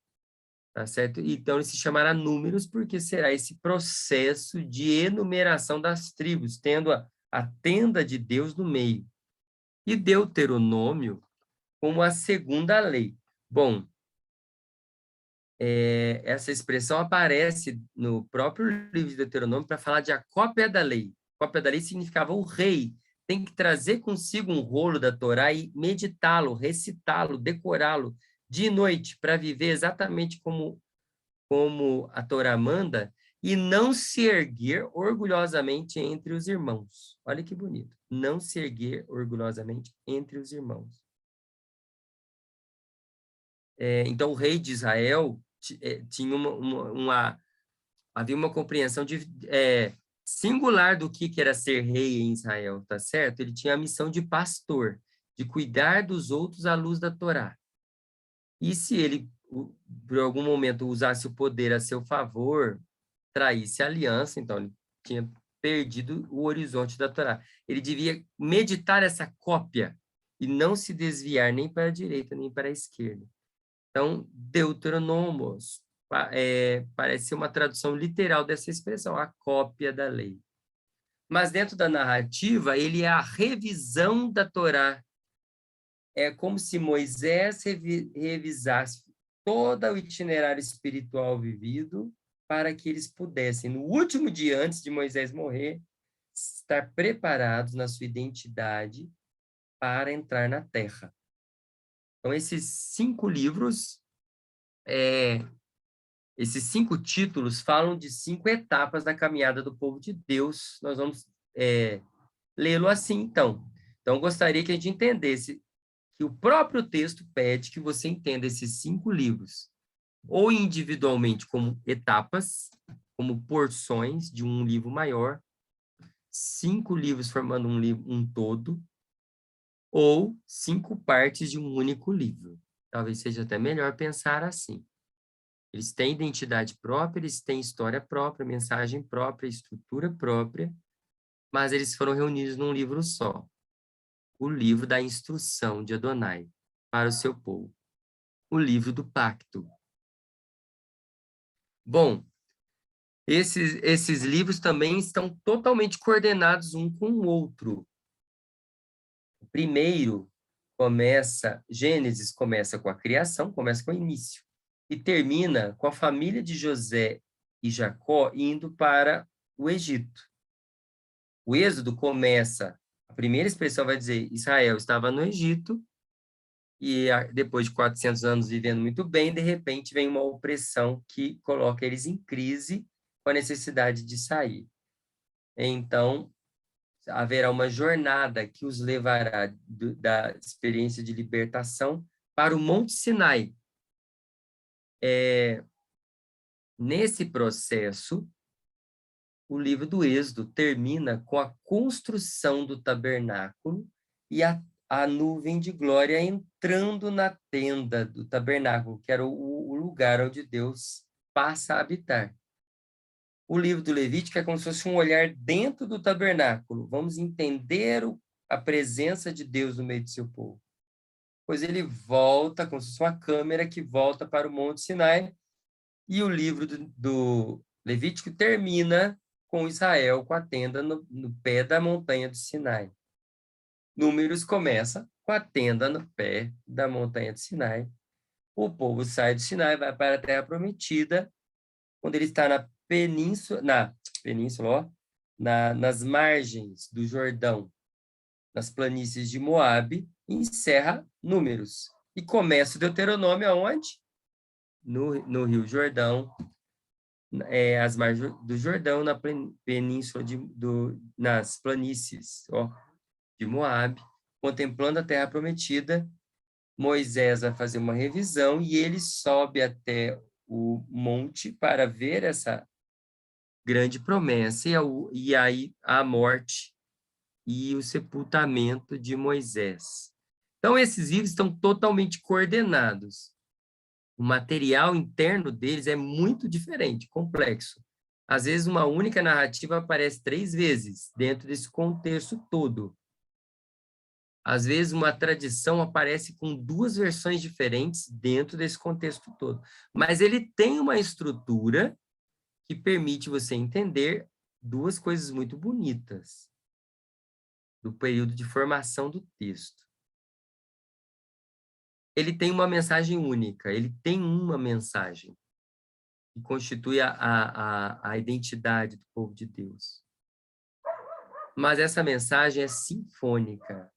Tá certo? Então, ele se chamará Números, porque será esse processo de enumeração das tribos, tendo a tenda de Deus no meio. E Deuteronômio como a segunda lei. Bom, essa expressão aparece no próprio livro de Deuteronômio para falar de a cópia da lei. Cópia da lei significava o rei tem que trazer consigo um rolo da Torá e meditá-lo, recitá-lo, decorá-lo de noite para viver exatamente como a Torá manda e não se erguer orgulhosamente entre os irmãos. Olha que bonito. Não se erguer orgulhosamente entre os irmãos. Então, o rei de Israel tinha havia uma compreensão singular do que era ser rei em Israel, tá certo? Ele tinha a missão de pastor, de cuidar dos outros à luz da Torá. E se ele, por algum momento, usasse o poder a seu favor, traísse a aliança, então ele tinha perdido o horizonte da Torá. Ele devia meditar essa cópia e não se desviar nem para a direita, nem para a esquerda. Então, Deuteronomos parece ser uma tradução literal dessa expressão, a cópia da lei. Mas dentro da narrativa, ele é a revisão da Torá. É como se Moisés revisasse todo o itinerário espiritual vivido para que eles pudessem, no último dia antes de Moisés morrer, estar preparados na sua identidade para entrar na Terra. Então, esses 5 livros, esses 5 títulos falam de 5 etapas da caminhada do povo de Deus. Nós vamos lê-lo assim, então. Então, gostaria que a gente entendesse que o próprio texto pede que você entenda esses 5 livros, ou individualmente como etapas, como porções de um livro maior, 5 livros formando um todo, ou 5 partes de um único livro. Talvez seja até melhor pensar assim. Eles têm identidade própria, eles têm história própria, mensagem própria, estrutura própria, mas eles foram reunidos num livro só. O livro da instrução de Adonai para o seu povo. O livro do pacto. Bom, esses livros também estão totalmente coordenados um com o outro. O primeiro Gênesis começa com a criação, começa com o início, e termina com a família de José e Jacó indo para o Egito. O Êxodo começa, a primeira expressão vai dizer, Israel estava no Egito, e depois de 400 anos vivendo muito bem, de repente vem uma opressão que coloca eles em crise com a necessidade de sair. Então, haverá uma jornada que os levará da experiência de libertação para o Monte Sinai. Nesse processo, o livro do Êxodo termina com a construção do tabernáculo e a nuvem de glória entrando na tenda do tabernáculo, que era o lugar onde Deus passa a habitar. O livro do Levítico é como se fosse um olhar dentro do tabernáculo. Vamos entender a presença de Deus no meio do seu povo. Pois ele volta, como se fosse uma câmera que volta para o Monte Sinai, e o livro do Levítico termina com Israel com a tenda no pé da montanha do Sinai. Números começa com a tenda no pé da montanha do Sinai. o povo sai do Sinai, vai para a Terra Prometida, quando ele está nas margens do Jordão, nas planícies de Moabe, encerra Números. E começa o Deuteronômio aonde? No Rio Jordão, as margens do Jordão, na península nas planícies de Moabe, contemplando a Terra Prometida. Moisés vai fazer uma revisão e ele sobe até o monte para ver essa grande promessa, e aí a morte e o sepultamento de Moisés. Então, esses livros estão totalmente coordenados. O material interno deles é muito diferente, complexo. Às vezes, uma única narrativa aparece 3 vezes dentro desse contexto todo. Às vezes, uma tradição aparece com 2 versões diferentes dentro desse contexto todo. Mas ele tem uma estrutura que permite você entender 2 coisas muito bonitas do período de formação do texto. Ele tem uma mensagem única, ele tem uma mensagem que constitui a identidade do povo de Deus. Mas essa mensagem é sinfônica.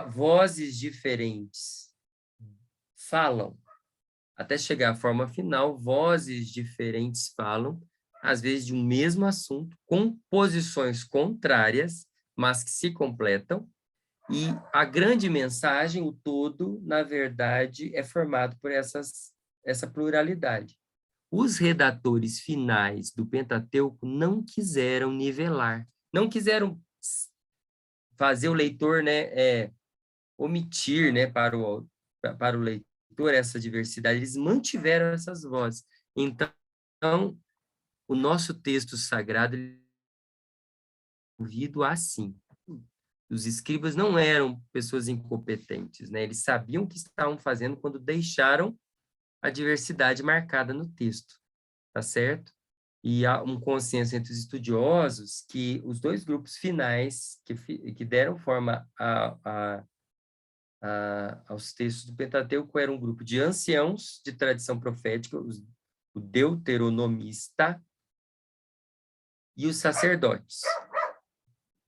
Vozes diferentes falam. Até chegar à forma final, vozes diferentes falam, às vezes de um mesmo assunto, com posições contrárias, mas que se completam. E a grande mensagem, o todo, na verdade, é formado por essa pluralidade. Os redatores finais do Pentateuco não quiseram nivelar, não quiseram fazer o leitor, omitir, para o leitor essa diversidade. Eles mantiveram essas vozes. Então, o nosso texto sagrado é ouvido assim. Os escribas não eram pessoas incompetentes, né? Eles sabiam o que estavam fazendo quando deixaram a diversidade marcada no texto, tá certo? E há um consenso entre os estudiosos que os 2 grupos finais que deram forma aos textos do Pentateuco eram um grupo de anciãos de tradição profética, o deuteronomista, e os sacerdotes.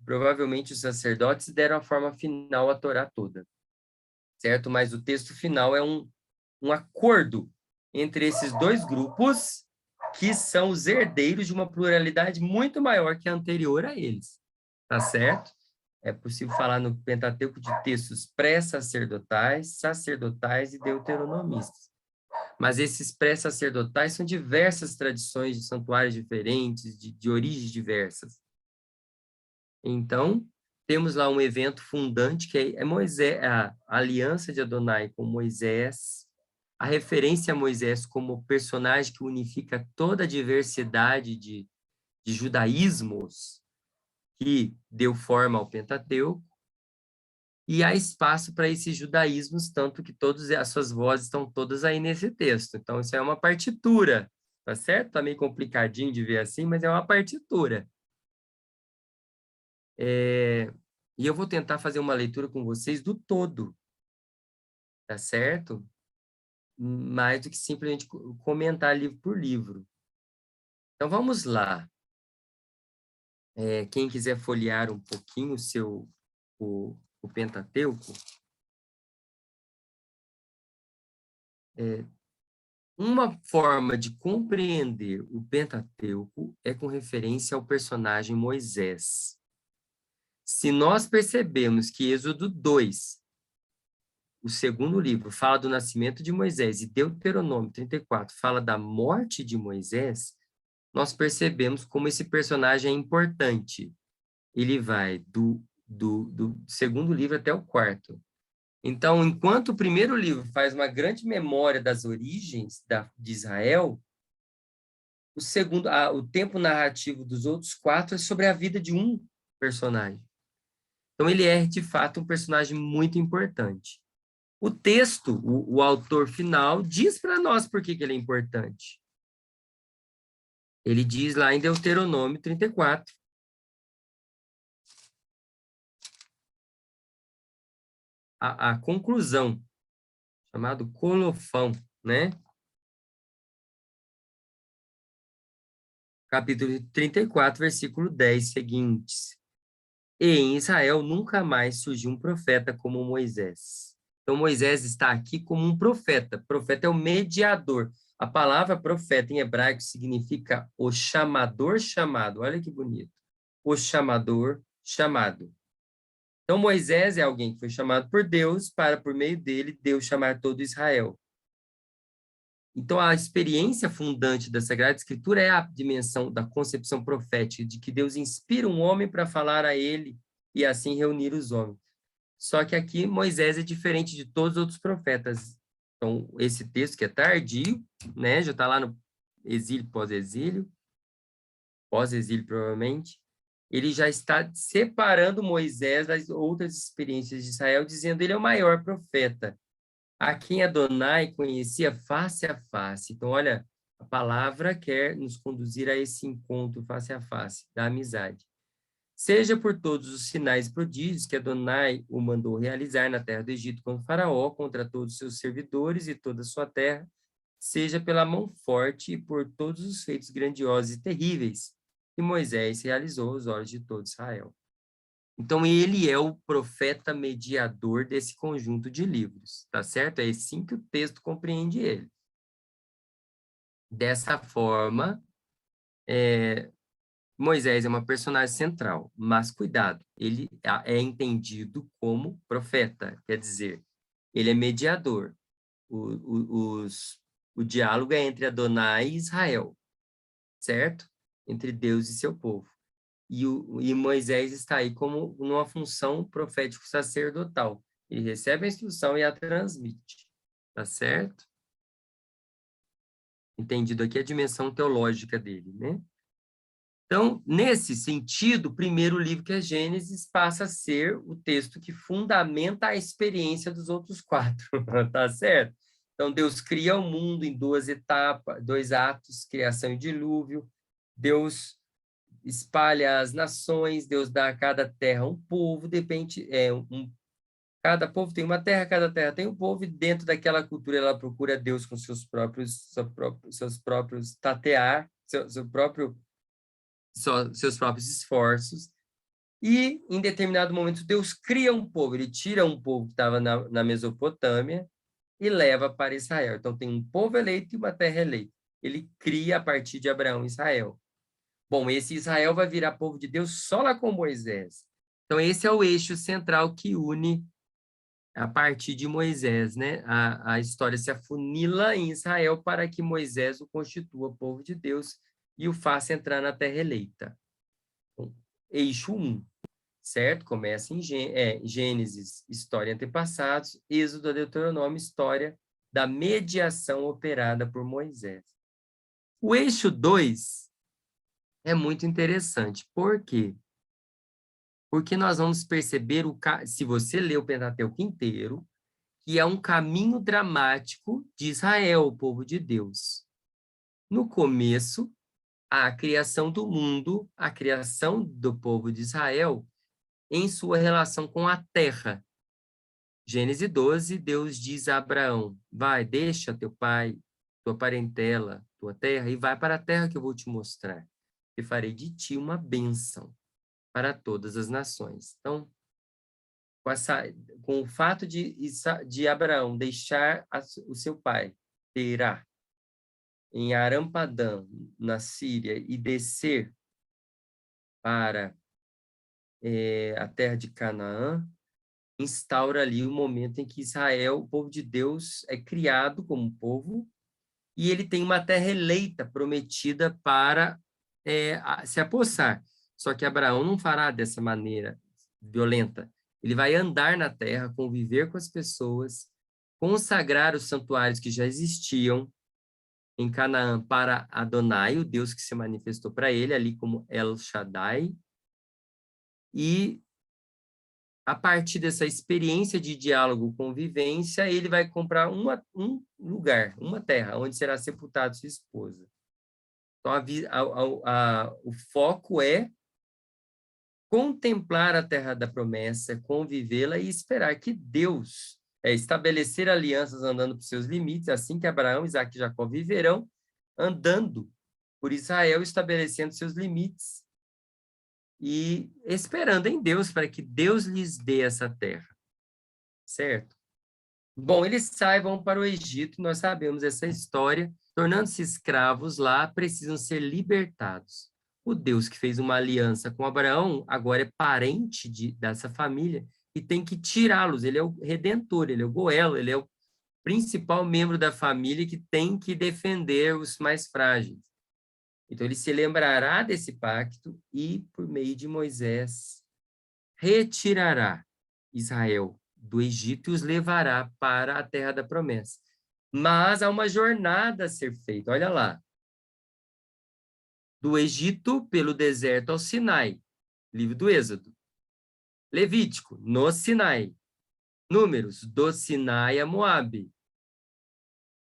Provavelmente os sacerdotes deram a forma final à Torá toda, certo? Mas o texto final é um acordo entre esses 2 grupos, que são os herdeiros de uma pluralidade muito maior que a anterior a eles, tá certo? É possível falar no Pentateuco de textos pré-sacerdotais, sacerdotais e deuteronomistas. Mas esses pré-sacerdotais são diversas tradições de santuários diferentes, de origens diversas. Então, temos lá um evento fundante, que é Moisés, a aliança de Adonai com Moisés, a referência a Moisés como personagem que unifica toda a diversidade de judaísmos que deu forma ao Pentateuco, e há espaço para esses judaísmos, tanto que todas as suas vozes estão todas aí nesse texto. Então, isso é uma partitura, tá certo? Tá meio complicadinho de ver assim, mas é uma partitura. E eu vou tentar fazer uma leitura com vocês do todo, tá certo? Mais do que simplesmente comentar livro por livro. Então, vamos lá. Quem quiser folhear um pouquinho o Pentateuco, uma forma de compreender o Pentateuco é com referência ao personagem Moisés. Se nós percebemos que Êxodo 2, o segundo livro, fala do nascimento de Moisés, e Deuteronômio 34 fala da morte de Moisés, nós percebemos como esse personagem é importante. Ele vai do segundo livro até o 4º. Então, enquanto o primeiro livro faz uma grande memória das origens de Israel, o tempo narrativo dos outros 4 é sobre a vida de um personagem. Então, ele é, de fato, um personagem muito importante. O texto, o autor final, diz para nós por que ele é importante. Ele diz lá em Deuteronômio 34, a conclusão, chamado colofão. né? Capítulo 34, versículo 10 seguintes. E em Israel nunca mais surgiu um profeta como Moisés. Então, Moisés está aqui como um profeta. Profeta é o mediador. A palavra profeta em hebraico significa o chamador chamado. Olha que bonito. O chamador chamado. Então, Moisés é alguém que foi chamado por Deus para, por meio dele, Deus chamar todo Israel. Então, a experiência fundante da Sagrada Escritura é a dimensão da concepção profética, de que Deus inspira um homem para falar a ele e assim reunir os homens. Só que aqui Moisés é diferente de todos os outros profetas. Então, esse texto que é tardio, né, já está lá no exílio, pós-exílio provavelmente, ele já está separando Moisés das outras experiências de Israel, dizendo que ele é o maior profeta, a quem Adonai conhecia face a face. Então, olha, a palavra quer nos conduzir a esse encontro face a face, da amizade. Seja por todos os sinais e prodígios que Adonai o mandou realizar na terra do Egito com Faraó, contra todos os seus servidores e toda a sua terra, seja pela mão forte e por todos os feitos grandiosos e terríveis que Moisés realizou aos olhos de todo Israel. Então, ele é o profeta mediador desse conjunto de livros, tá certo? É assim que o texto compreende ele. Dessa forma, Moisés é uma personagem central, mas cuidado, ele é entendido como profeta, quer dizer, ele é mediador. O diálogo é entre Adonai e Israel, certo? Entre Deus e seu povo. E Moisés está aí como numa função profético-sacerdotal. Ele recebe a instrução e a transmite. Tá certo? Entendido aqui a dimensão teológica dele, né? Então, nesse sentido, o primeiro livro, que é Gênesis, passa a ser o texto que fundamenta a experiência dos outros 4, tá certo? Então, Deus cria o mundo em 2 etapas, 2 atos, criação e dilúvio. Deus espalha as nações, Deus dá a cada terra um povo, depende, cada povo tem uma terra, cada terra tem um povo, e dentro daquela cultura ela procura Deus com seus próprios tatear, seus próprios esforços, e em determinado momento Deus cria um povo, ele tira um povo que estava na Mesopotâmia e leva para Israel. Então tem um povo eleito e uma terra eleita. Ele cria a partir de Abraão Israel. Bom, esse Israel vai virar povo de Deus só lá com Moisés. Então, esse é o eixo central que une a partir de Moisés, né? A história se afunila em Israel para que Moisés o constitua povo de Deus e o faça entrar na terra eleita. Então, eixo 1, certo? Começa em Gênesis, história antepassados, Êxodo, Deuteronômio, história da mediação operada por Moisés. O eixo 2 é muito interessante. Por quê? Porque nós vamos perceber, se você ler o Pentateuco inteiro, que é um caminho dramático de Israel, o povo de Deus. No começo, a criação do mundo, a criação do povo de Israel, em sua relação com a terra. Gênesis 12, Deus diz a Abraão, vai, deixa teu pai, tua parentela, tua terra, e vai para a terra que eu vou te mostrar. E farei de ti uma bênção para todas as nações. Então, com o fato de Abraão deixar o seu pai, Terá, em Aram-Padã, na Síria, e descer para a terra de Canaã, instaura ali o momento em que Israel, o povo de Deus, é criado como povo, e ele tem uma terra eleita, prometida para se apossar. Só que Abraão não fará dessa maneira violenta. Ele vai andar na terra, conviver com as pessoas, consagrar os santuários que já existiam em Canaã para Adonai, o Deus que se manifestou para ele, ali como El Shaddai. E, a partir dessa experiência de diálogo, convivência, ele vai comprar um lugar, uma terra, onde será sepultada sua esposa. Então, o foco é contemplar a terra da promessa, convivê-la e esperar que Deus estabelecer alianças andando por seus limites, assim que Abraão, Isaque e Jacó viverão andando por Israel, estabelecendo seus limites e esperando em Deus para que Deus lhes dê essa terra, certo? Bom, eles saem, vão para o Egito, nós sabemos essa história, tornando-se escravos lá, precisam ser libertados. O Deus que fez uma aliança com Abraão, agora é parente dessa família e tem que tirá-los, ele é o redentor, ele é o Goelo, ele é o principal membro da família que tem que defender os mais frágeis. Então, ele se lembrará desse pacto e, por meio de Moisés, retirará Israel do Egito e os levará para a terra da promessa. Mas há uma jornada a ser feita, olha lá. Do Egito pelo deserto ao Sinai, livro do Êxodo. Levítico, no Sinai. Números, do Sinai a Moabe,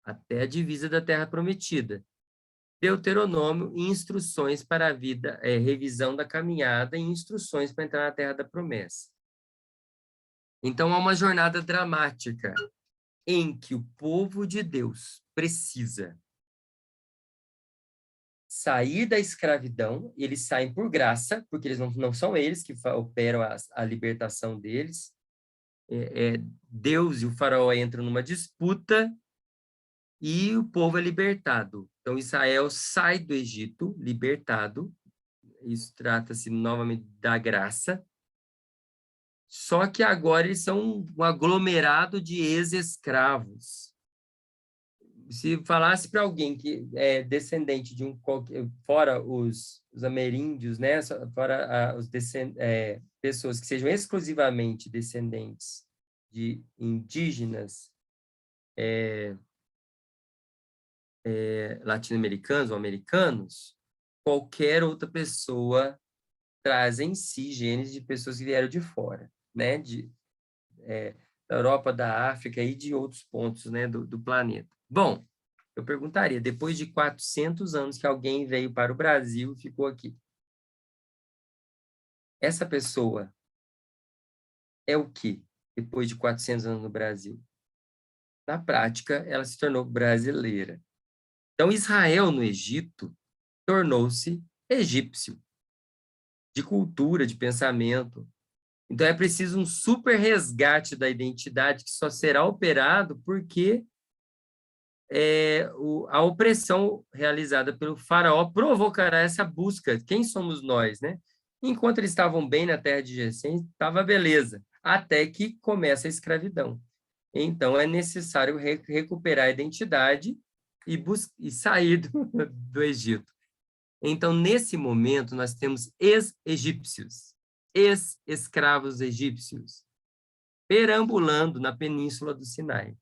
até a divisa da terra prometida. Deuteronômio, instruções para a vida, revisão da caminhada e instruções para entrar na terra da promessa. Então, há uma jornada dramática em que o povo de Deus precisa sair da escravidão, eles saem por graça, porque eles não são eles que operam a libertação deles. Deus e o faraó entram numa disputa e o povo é libertado. Então, Israel sai do Egito, libertado. Isso trata-se novamente da graça. Só que agora eles são um aglomerado de ex-escravos. Se falasse para alguém que é descendente de fora os ameríndios, né, fora pessoas que sejam exclusivamente descendentes de indígenas latino-americanos ou americanos, qualquer outra pessoa traz em si genes de pessoas que vieram de fora, né, da Europa, da África e de outros pontos, né, do planeta. Bom, eu perguntaria, depois de 400 anos que alguém veio para o Brasil e ficou aqui, essa pessoa é o quê depois de 400 anos no Brasil? Na prática, ela se tornou brasileira. Então, Israel, no Egito, tornou-se egípcio, de cultura, de pensamento. Então, é preciso um super resgate da identidade que só será operado porque a opressão realizada pelo faraó provocará essa busca. Quem somos nós, né? Enquanto eles estavam bem na terra de Gesem, estava beleza, até que começa a escravidão. Então, é necessário recuperar a identidade e sair do Egito. Então, nesse momento, nós temos ex-egípcios, ex-escravos egípcios, perambulando na península do Sinai,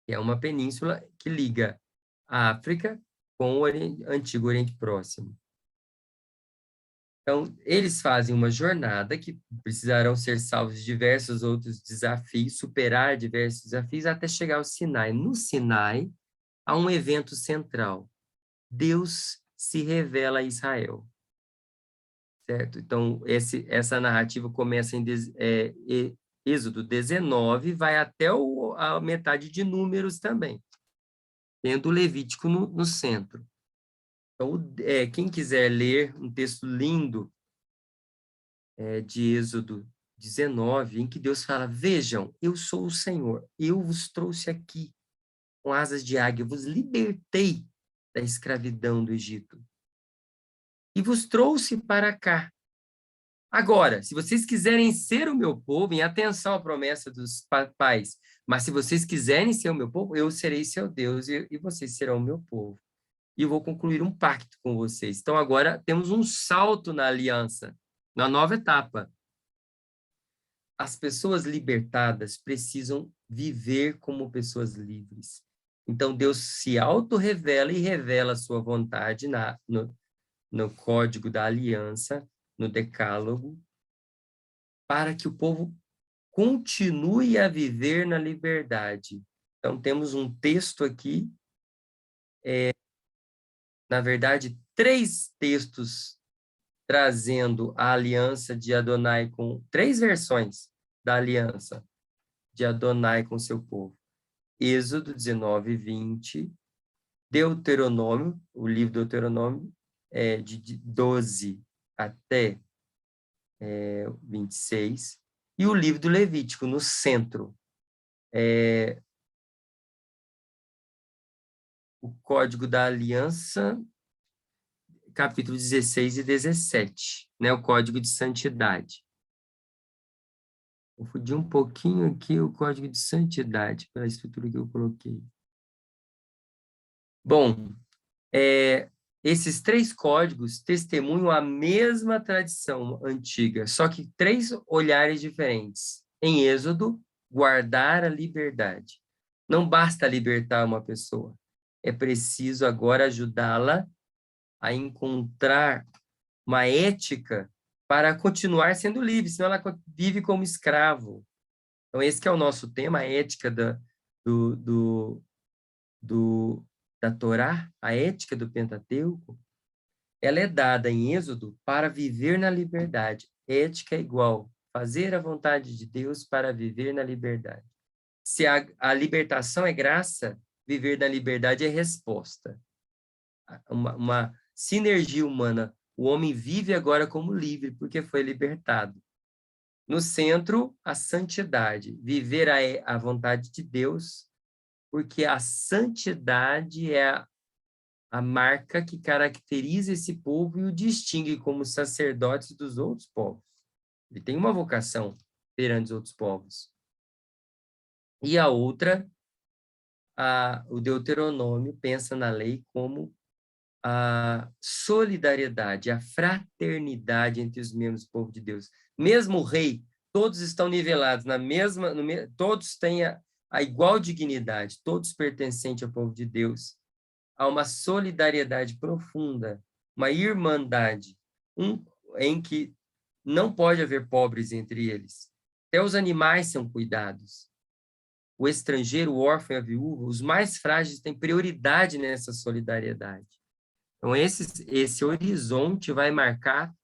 que é uma península que liga a África com o antigo Oriente Próximo. Então, eles fazem uma jornada que precisarão ser salvos de diversos outros desafios, superar diversos desafios, até chegar ao Sinai. No Sinai, há um evento central. Deus se revela a Israel. Certo? Então, essa narrativa começa em Êxodo 19, vai até a metade de Números também, tendo o Levítico no centro. Então, quem quiser ler um texto lindo de Êxodo 19, em que Deus fala, vejam, eu sou o Senhor, eu vos trouxe aqui com asas de águia, vos libertei da escravidão do Egito e vos trouxe para cá. Agora, se vocês quiserem ser o meu povo, em atenção à promessa dos pais, mas se vocês quiserem ser o meu povo, eu serei seu Deus e vocês serão o meu povo. E eu vou concluir um pacto com vocês. Então, agora temos um salto na aliança, na nova etapa. As pessoas libertadas precisam viver como pessoas livres. Então, Deus se auto-revela e revela a sua vontade no código da aliança, no decálogo, para que o povo continue a viver na liberdade. Então, temos um texto aqui, na verdade, 3 textos trazendo a aliança de Adonai com 3 versões da aliança. de Adonai com seu povo. Êxodo 19, 20. Deuteronômio, o livro do Deuteronômio, de 12 até 26. E o livro do Levítico, no centro. O Código da Aliança, capítulo 16 e 17, né? O Código de Santidade. Vou fugir um pouquinho aqui o Código de Santidade, pela estrutura que eu coloquei. Bom, esses 3 códigos testemunham a mesma tradição antiga, só que 3 olhares diferentes. Em Êxodo, guardar a liberdade. Não basta libertar uma pessoa, é preciso agora ajudá-la a encontrar uma ética para continuar sendo livre, senão ela vive como escravo. Então, esse que é o nosso tema, a ética da Torá, a ética do Pentateuco. Ela é dada em Êxodo para viver na liberdade. Ética é igual fazer a vontade de Deus para viver na liberdade. Se a libertação é graça, viver na liberdade é resposta. Uma sinergia humana. O homem vive agora como livre, porque foi libertado. No centro, a santidade. Viver a vontade de Deus, porque a santidade é a marca que caracteriza esse povo e o distingue como sacerdotes dos outros povos. Ele tem uma vocação perante os outros povos. E a outra, o Deuteronômio pensa na lei como a solidariedade, a fraternidade entre os membros do povo de Deus. Mesmo o rei, todos estão nivelados todos têm a igual dignidade, todos pertencentes ao povo de Deus. Há uma solidariedade profunda, uma irmandade, em que não pode haver pobres entre eles. Até os animais são cuidados. O estrangeiro, o órfão e a viúva, os mais frágeis têm prioridade nessa solidariedade. Então, esse horizonte vai marcar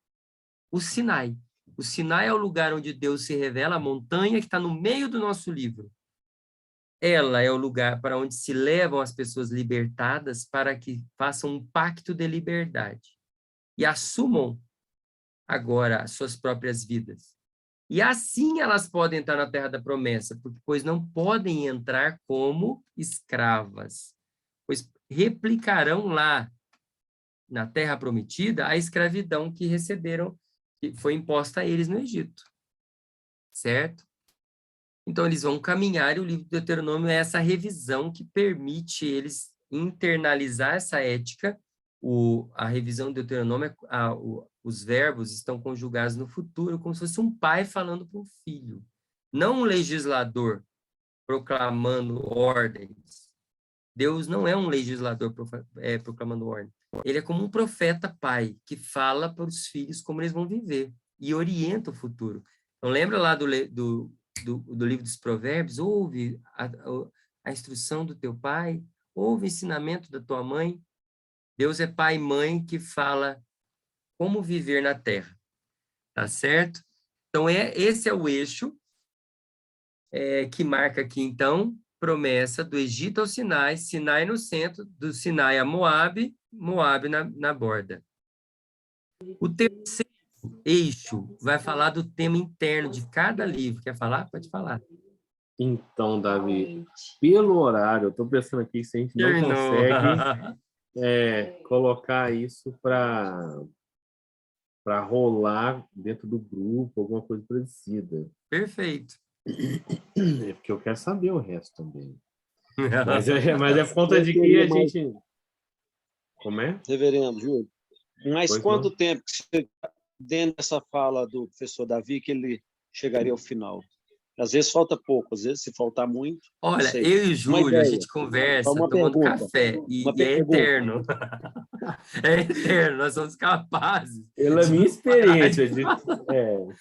o Sinai. O Sinai é o lugar onde Deus se revela, a montanha que está no meio do nosso livro. Ela é o lugar para onde se levam as pessoas libertadas para que façam um pacto de liberdade e assumam agora as suas próprias vidas. E assim elas podem entrar na terra da promessa, pois não podem entrar como escravas, pois replicarão lá na terra prometida a escravidão que receberam, que foi imposta a eles no Egito. Certo? Então, eles vão caminhar, e o livro do Deuteronômio é essa revisão que permite eles internalizar essa ética. A revisão do Deuteronômio, os verbos estão conjugados no futuro, como se fosse um pai falando para um filho. Não um legislador proclamando ordens. Deus não é um legislador proclamando ordem. Ele é como um profeta pai, que fala para os filhos como eles vão viver e orienta o futuro. Então, lembra lá do livro dos Provérbios? Ouve a instrução do teu pai, ouve o ensinamento da tua mãe. Deus é pai e mãe que fala como viver na terra. Tá certo? Então, esse é o eixo que marca aqui, então, promessa do Egito ao Sinai, Sinai no centro, do Sinai a Moabe, Moabe na borda. O terceiro eixo vai falar do tema interno de cada livro. Quer falar? Pode falar. Então, Davi, pelo horário, eu estou pensando aqui se a gente não consegue colocar isso para rolar dentro do grupo, alguma coisa parecida. Perfeito. É porque eu quero saber o resto também. Mas é por conta de que a gente... Como é? Reverendo Júlio, mas Pois quanto não? tempo que você, dentro dessa fala do professor Davi, que ele chegaria ao final? Às vezes falta pouco, às vezes se faltar muito, não Olha, sei. eu e o Uma Júlio, ideia, a gente conversa uma tomando pergunta, café uma e é pergunta. eterno. É eterno, nós somos capazes Pela de minha não parar experiência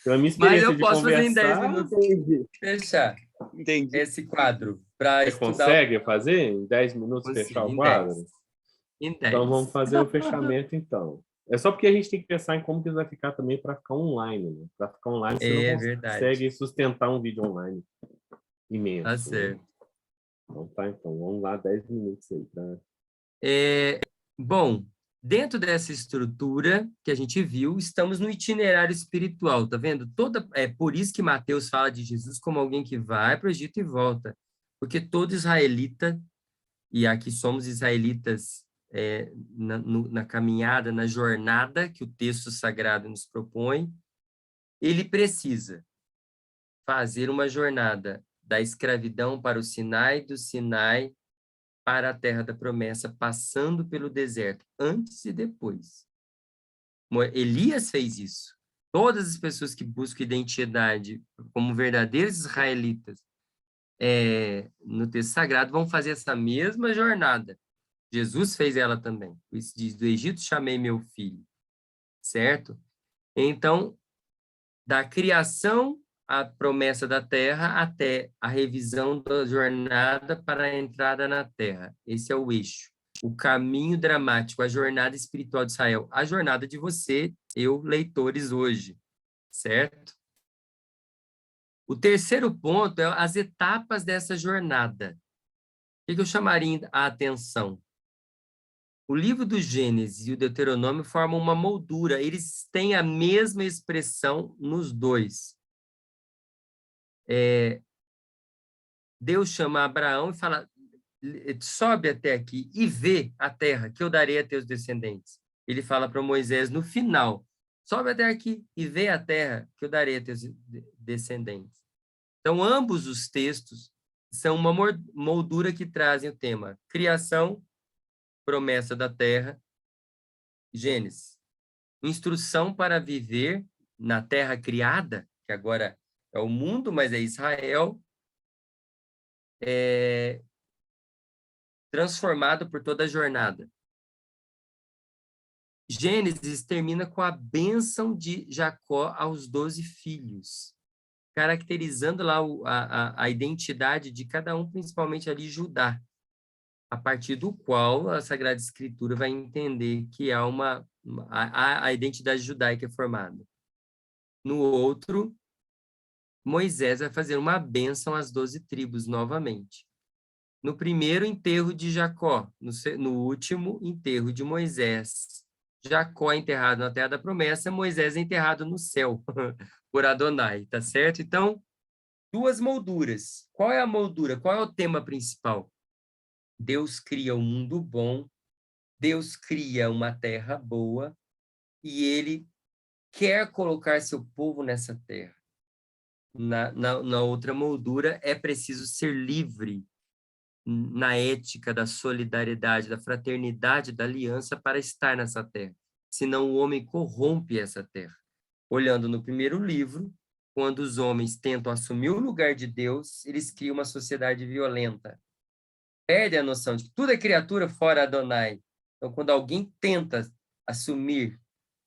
pela minha Mas experiência eu de posso fazer em 10 conversar, minutos, Entendi, fechar entendi. esse quadro para você estudar o consegue fazer em 10 minutos fechar consigo, o em 10. quadro? Em Então 10. vamos fazer o fechamento então. É só porque a gente tem que pensar em como que vai ficar também para ficar online, né? Para ficar online você não É verdade. consegue sustentar um vídeo online. imenso. Tá certo. Né? Então tá, então vamos lá, 10 minutos aí. Tá? Bom, dentro dessa estrutura que a gente viu, estamos no itinerário espiritual, tá vendo? É por isso que Mateus fala de Jesus como alguém que vai para o Egito e volta, porque todo israelita, e aqui somos israelitas na caminhada, na jornada que o texto sagrado nos propõe, ele precisa fazer uma jornada da escravidão para o Sinai, do Sinai para a terra da promessa, passando pelo deserto, antes e depois. Elias fez isso. Todas as pessoas que buscam identidade como verdadeiros israelitas no texto sagrado vão fazer essa mesma jornada. Jesus fez ela também. Isso diz, do Egito chamei meu filho. Certo? Então, da criação à promessa da terra até a revisão da jornada para a entrada na terra. Esse é o eixo. O caminho dramático, a jornada espiritual de Israel. A jornada de você, eu, leitores hoje. Certo? O terceiro ponto é as etapas dessa jornada. O que eu chamaria a atenção? O livro do Gênesis e o Deuteronômio formam uma moldura. Eles têm a mesma expressão nos dois. Deus chama Abraão e fala, sobe até aqui e vê a terra que eu darei a teus descendentes. Ele fala para Moisés no final, sobe até aqui e vê a terra que eu darei a teus descendentes. Então, ambos os textos são uma moldura que trazem o tema criação, promessa da terra, Gênesis. Instrução para viver na terra criada, que agora é o mundo, mas é Israel, transformado por toda a jornada. Gênesis termina com a bênção de Jacó aos 12 filhos, caracterizando lá a identidade de cada um, principalmente ali Judá, a partir do qual a Sagrada Escritura vai entender que há a identidade judaica é formada. No outro, Moisés vai fazer uma bênção às 12 tribos novamente. No primeiro, enterro de Jacó. No último, enterro de Moisés. Jacó é enterrado na terra da promessa, Moisés é enterrado no céu, por Adonai, tá certo? Então, duas molduras. Qual é a moldura? Qual é o tema principal? Deus cria um mundo bom, Deus cria uma terra boa, e ele quer colocar seu povo nessa terra. Na outra moldura, é preciso ser livre na ética da solidariedade, da fraternidade, da aliança para estar nessa terra. Senão o homem corrompe essa terra. Olhando no primeiro livro, quando os homens tentam assumir o lugar de Deus, eles criam uma sociedade violenta. Perdem a noção de que tudo é criatura fora Adonai. Então, quando alguém tenta assumir,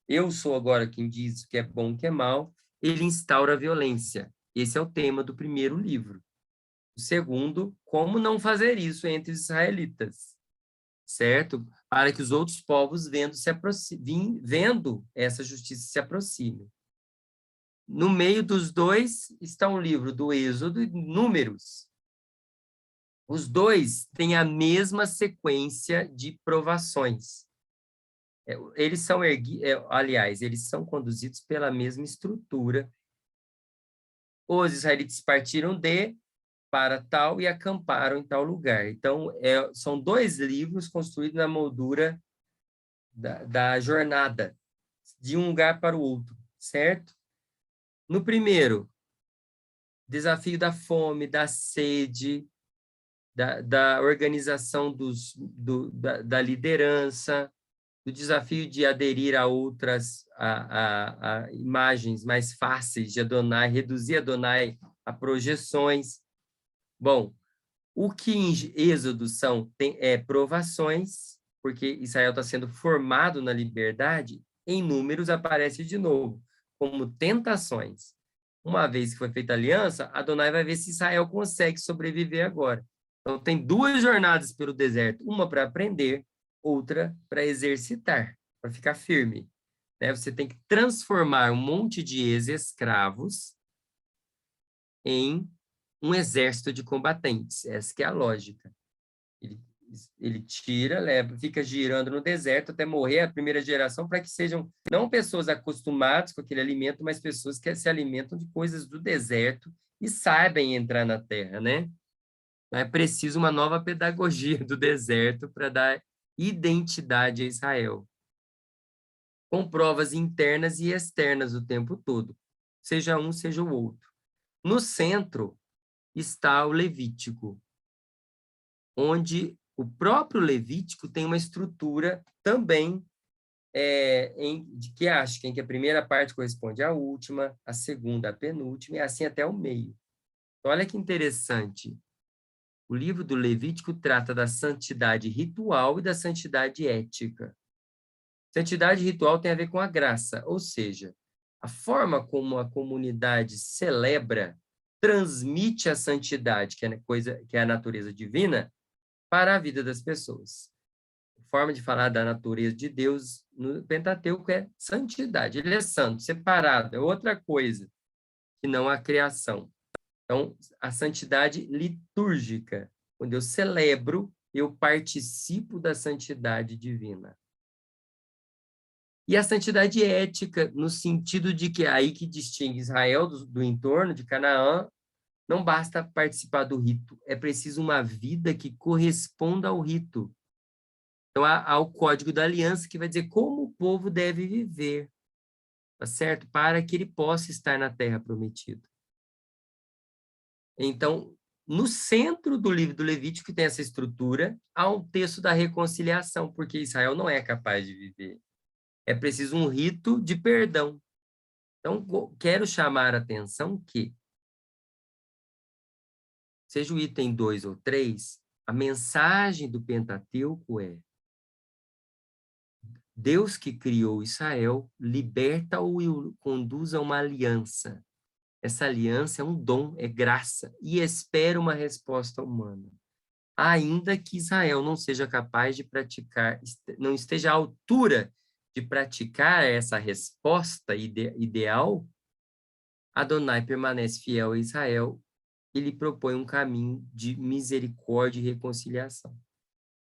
eu sou agora quem diz o que é bom, o que é mal, ele instaura a violência. Esse é o tema do primeiro livro. O segundo, como não fazer isso entre os israelitas, certo? Para que os outros povos vendo essa justiça se aproximem. No meio dos dois está um livro do Êxodo e Números. Os dois têm a mesma sequência de provações. Eles são eles são conduzidos pela mesma estrutura. Os israelitas partiram para tal e acamparam em tal lugar. Então, são dois livros construídos na moldura da jornada, de um lugar para o outro, certo? No primeiro, desafio da fome, da sede, da organização da liderança, do desafio de aderir a outras a imagens mais fáceis de Adonai, reduzir Adonai a projeções. Bom, o que em Êxodo é provações, porque Israel está sendo formado na liberdade, em Números aparece de novo, como tentações. Uma vez que foi feita a aliança, Adonai vai ver se Israel consegue sobreviver agora. Então, tem duas jornadas pelo deserto, uma para aprender, outra para exercitar, para ficar firme. Né? Você tem que transformar um monte de ex-escravos em um exército de combatentes. Essa que é a lógica. Ele tira, leva, fica girando no deserto até morrer a primeira geração, para que sejam não pessoas acostumadas com aquele alimento, mas pessoas que se alimentam de coisas do deserto e sabem entrar na terra, né? É preciso uma nova pedagogia do deserto para dar identidade a Israel, com provas internas e externas o tempo todo, seja um, seja o outro. No centro está o Levítico, onde o próprio Levítico tem uma estrutura também de que em que a primeira parte corresponde à última, a segunda à penúltima, e assim até o meio. Então, olha que interessante. O livro do Levítico trata da santidade ritual e da santidade ética. Santidade ritual tem a ver com a graça, ou seja, a forma como a comunidade celebra, transmite a santidade, que é a natureza divina, para a vida das pessoas. A forma de falar da natureza de Deus no Pentateuco é santidade. Ele é santo, separado, é outra coisa que não a criação. Então, a santidade litúrgica, quando eu celebro, eu participo da santidade divina. E a santidade ética, no sentido de que é aí que distingue Israel do entorno de Canaã, não basta participar do rito, é preciso uma vida que corresponda ao rito. Então, há o código da aliança que vai dizer como o povo deve viver, tá certo? Para que ele possa estar na terra prometida. Então, no centro do livro do Levítico, que tem essa estrutura, há um texto da reconciliação, porque Israel não é capaz de viver. É preciso um rito de perdão. Então, quero chamar a atenção que, seja o item 2 ou 3, a mensagem do Pentateuco é: Deus que criou Israel liberta-o e o conduz a uma aliança. Essa aliança é um dom, é graça, e espera uma resposta humana. Ainda que Israel não seja capaz de praticar, não esteja à altura de praticar essa resposta ideal, Adonai permanece fiel a Israel e lhe propõe um caminho de misericórdia e reconciliação.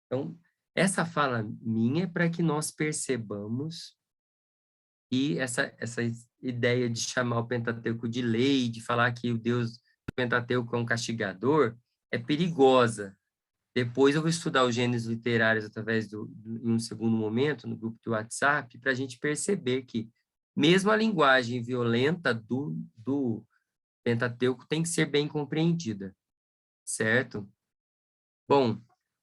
Então, essa fala minha é para que nós percebamos que essa ideia de chamar o Pentateuco de lei, de falar que o Deus do Pentateuco é um castigador, é perigosa. Depois eu vou estudar os gêneros literários através em um segundo momento, no grupo do WhatsApp, para a gente perceber que mesmo a linguagem violenta do Pentateuco tem que ser bem compreendida, certo? Bom,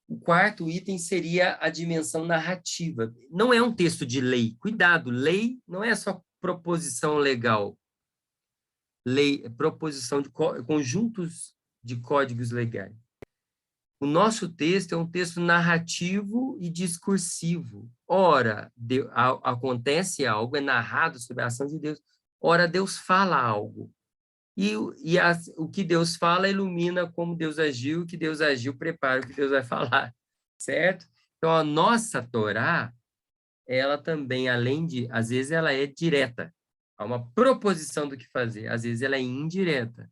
o quarto item seria a dimensão narrativa. Não é um texto de lei. Cuidado, lei não é só proposição legal. Lei é proposição de conjuntos de códigos legais. O nosso texto é um texto narrativo e discursivo. Ora, acontece algo, é narrado sobre a ação de Deus. Ora, Deus fala algo. O que Deus fala ilumina como Deus agiu, o que Deus agiu prepara o que Deus vai falar, certo? Então, a nossa Torá, ela também, às vezes ela é direta, há uma proposição do que fazer, às vezes ela é indireta,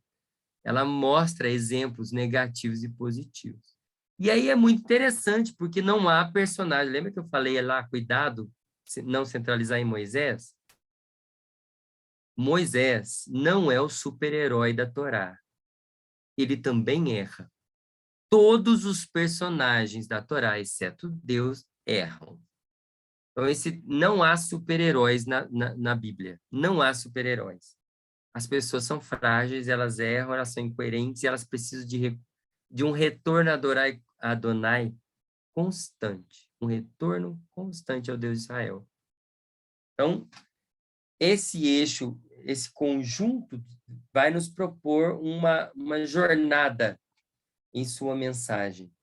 ela mostra exemplos negativos e positivos. E aí é muito interessante, porque não há personagem, lembra que eu falei lá, cuidado, não centralizar em Moisés? Moisés não é o super-herói da Torá. Ele também erra. Todos os personagens da Torá, exceto Deus, erram. Então, não há super-heróis na Bíblia. Não há super-heróis. As pessoas são frágeis, elas erram, elas são incoerentes, e elas precisam de um retorno a Adonai constante. Um retorno constante ao Deus de Israel. Então, esse eixo, esse conjunto vai nos propor uma jornada em sua mensagem.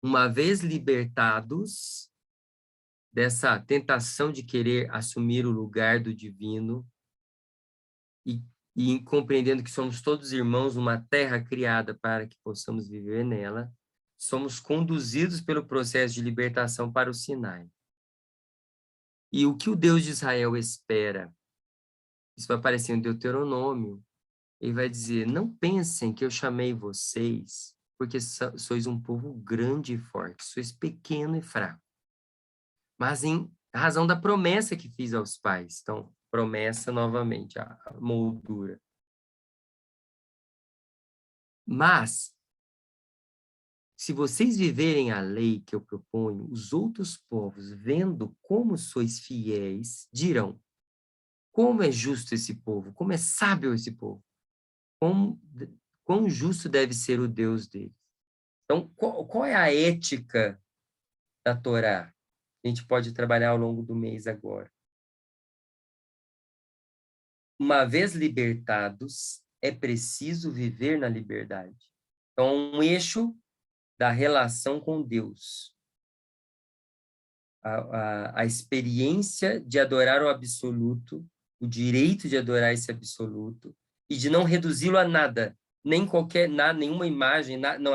Uma vez libertados dessa tentação de querer assumir o lugar do divino e compreendendo que somos todos irmãos numa terra criada para que possamos viver nela, somos conduzidos pelo processo de libertação para o Sinai. E o que o Deus de Israel espera? Isso vai aparecer em Deuteronômio. ele vai dizer, não pensem que eu chamei vocês porque sois um povo grande e forte, sois pequeno e fraco, mas em razão da promessa que fiz aos pais. Então, promessa novamente, a moldura. Mas, se vocês viverem a lei que eu proponho, os outros povos, vendo como sois fiéis, dirão, como é justo esse povo, como é sábio esse povo, quão justo deve ser o Deus deles. Então, qual é a ética da Torá? A gente pode trabalhar ao longo do mês agora. Uma vez libertados, é preciso viver na liberdade. Então, um eixo da relação com Deus. A experiência de adorar o absoluto, o direito de adorar esse absoluto, e de não reduzi-lo a nada, nem qualquer, nenhuma imagem, não,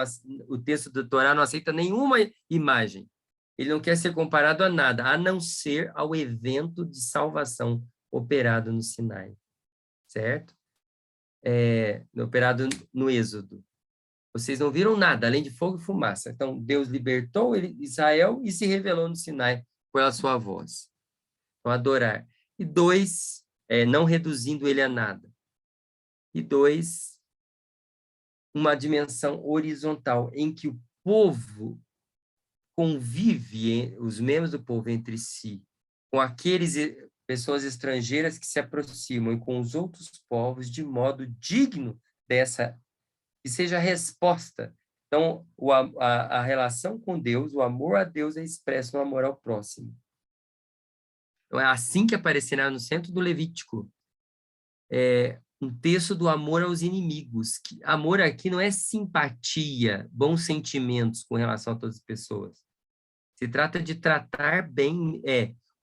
o texto do Torá não aceita nenhuma imagem. Ele não quer ser comparado a nada, a não ser ao evento de salvação operado no Sinai, certo? Operado no Êxodo. Vocês não viram nada, além de fogo e fumaça. Então, Deus libertou Israel e se revelou no Sinai pela sua voz. Então, adorar. E 2, não reduzindo ele a nada. E 2, uma dimensão horizontal, em que o povo convive, os membros do povo entre si, com aqueles pessoas estrangeiras que se aproximam e com os outros povos de modo digno dessa, que seja a resposta. Então, a relação com Deus, o amor a Deus é expresso no amor ao próximo. Então, é assim que aparecerá no centro do Levítico. Um texto do amor aos inimigos. Que amor aqui não é simpatia, bons sentimentos com relação a todas as pessoas. Se trata de tratar bem,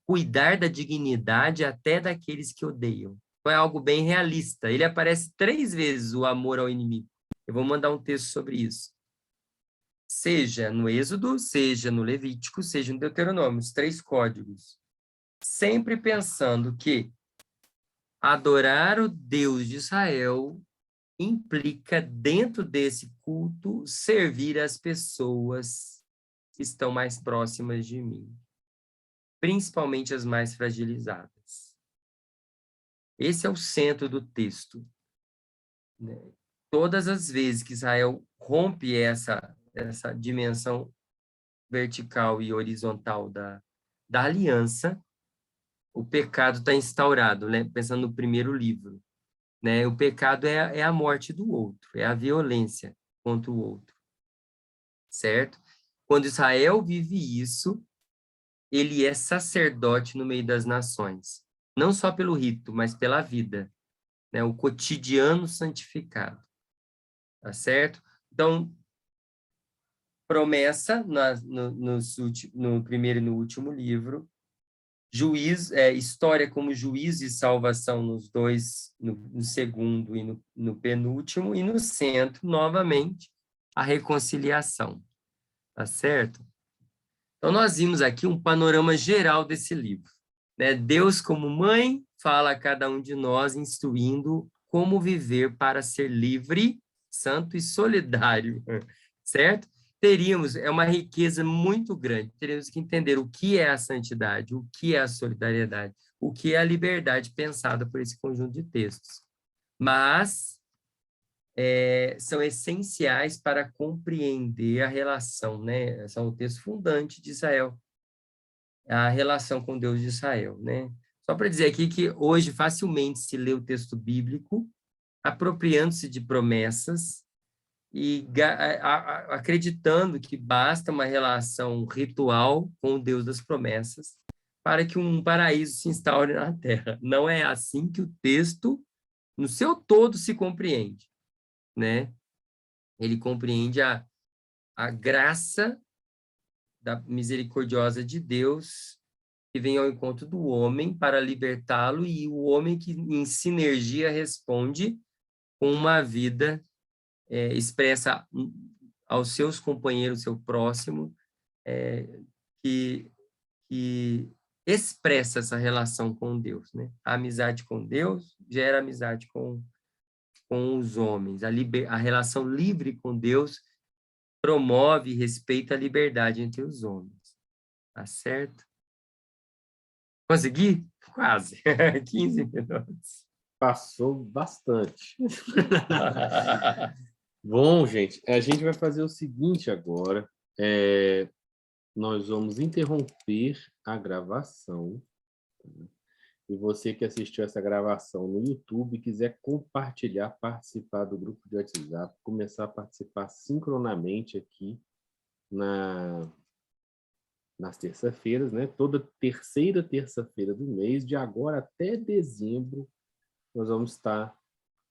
cuidar da dignidade até daqueles que odeiam. Então, é algo bem realista. Ele aparece 3 vezes, o amor ao inimigo. Eu vou mandar um texto sobre isso. Seja no Êxodo, seja no Levítico, seja no Deuteronômio, os 3 códigos. Sempre pensando que adorar o Deus de Israel implica, dentro desse culto, servir as pessoas que estão mais próximas de mim, principalmente as mais fragilizadas. Esse é o centro do texto. Todas as vezes que Israel rompe essa dimensão vertical e horizontal da aliança, o pecado está instaurado, né? Pensando no primeiro livro. Né? O pecado é a morte do outro, é a violência contra o outro. Certo? Quando Israel vive isso, ele é sacerdote no meio das nações. Não só pelo rito, mas pela vida. Né? O cotidiano santificado. Tá certo? Então, promessa no primeiro e no último livro, história como juízo e salvação nos 2, no segundo e no penúltimo, e no centro, novamente, a reconciliação. Tá certo? Então, nós vimos aqui um panorama geral desse livro. Né? Deus, como mãe, fala a cada um de nós, instruindo como viver para ser livre, santo e solidário. Certo? É uma riqueza muito grande. Teríamos que entender o que é a santidade, o que é a solidariedade, o que é a liberdade pensada por esse conjunto de textos. Mas são essenciais para compreender a relação, né? São o texto fundante de Israel, a relação com Deus de Israel, né? Só para dizer aqui que hoje facilmente se lê o texto bíblico, apropriando-se de promessas, e acreditando que basta uma relação ritual com o Deus das promessas para que um paraíso se instaure na Terra. Não é assim que o texto, no seu todo, se compreende, né? Ele compreende a graça da misericordiosa de Deus que vem ao encontro do homem para libertá-lo, e o homem que, em sinergia, responde com uma vida expressa aos seus companheiros, seu próximo, que expressa essa relação com Deus, né? A amizade com Deus gera amizade com com os homens. A relação livre com Deus promove e respeita a liberdade entre os homens. Tá certo? Consegui? Quase. 15 minutos. Passou bastante. Bom, gente, a gente vai fazer o seguinte agora. Nós vamos interromper a gravação. E você que assistiu essa gravação no YouTube, quiser compartilhar, participar do grupo de WhatsApp, começar a participar sincronamente aqui nas terças-feiras, né? Toda terceira terça-feira do mês, de agora até dezembro, nós vamos estar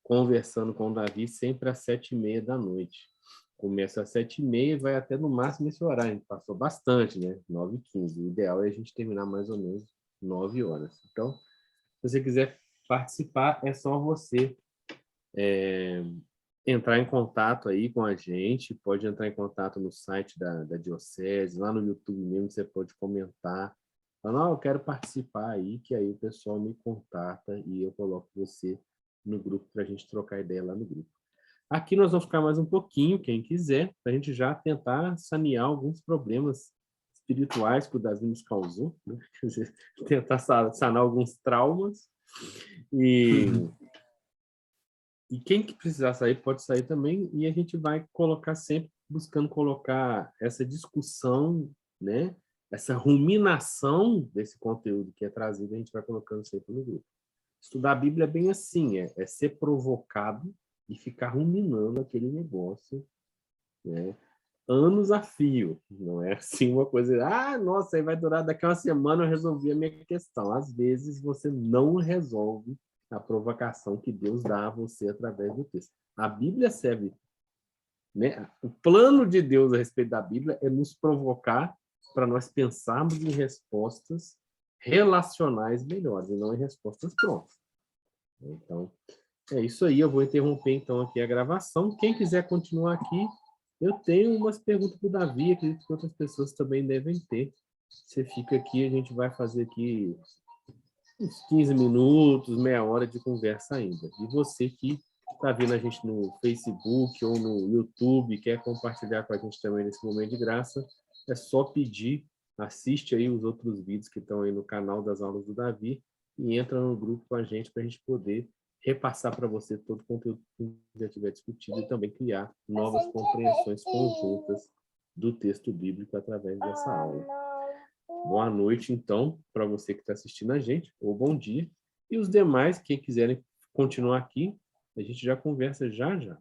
conversando com o Davi sempre às 7h30 da noite. Começa às 7h30 e vai até no máximo esse horário. A gente passou bastante, né? 9h15. O ideal é a gente terminar mais ou menos 9 horas. Então, se você quiser participar, é só você entrar em contato aí com a gente. Pode entrar em contato no site da Diocese, lá no YouTube mesmo, você pode comentar. Falar, eu quero participar aí, que aí o pessoal me contata e eu coloco você no grupo para a gente trocar ideia lá no grupo. Aqui nós vamos ficar mais um pouquinho, quem quiser, para a gente já tentar sanear alguns problemas espirituais que o Davi nos causou, né? Quer dizer, tentar sanar alguns traumas. E quem que precisar sair, pode sair também, e a gente vai colocar sempre, buscando colocar essa discussão, né? Essa ruminação desse conteúdo que é trazido, a gente vai colocando sempre no grupo. Estudar a Bíblia é bem assim, é ser provocado e ficar ruminando aquele negócio, né? Anos a fio, não é assim uma coisa, nossa, aí vai durar daqui a uma semana eu resolvi a minha questão. Às vezes você não resolve a provocação que Deus dá a você através do texto. A Bíblia serve, né? O plano de Deus a respeito da Bíblia é nos provocar para nós pensarmos em respostas relacionais melhores, e não em respostas prontas. Então, é isso aí. Eu vou interromper, então, aqui a gravação. Quem quiser continuar aqui, eu tenho umas perguntas para o Davi, acredito que outras pessoas também devem ter. Você fica aqui, a gente vai fazer aqui uns 15 minutos, meia hora de conversa ainda. E você que está vendo a gente no Facebook ou no YouTube, quer compartilhar com a gente também nesse momento de graça, é só pedir, assiste aí os outros vídeos que estão aí no canal das aulas do Davi e entra no grupo com a gente para a gente poder repassar para você todo o conteúdo que já tiver discutido e também criar novas compreensões conjuntas do texto bíblico através dessa aula. Boa noite, então, para você que está assistindo a gente, ou bom dia. E os demais, quem quiserem continuar aqui, a gente já conversa já.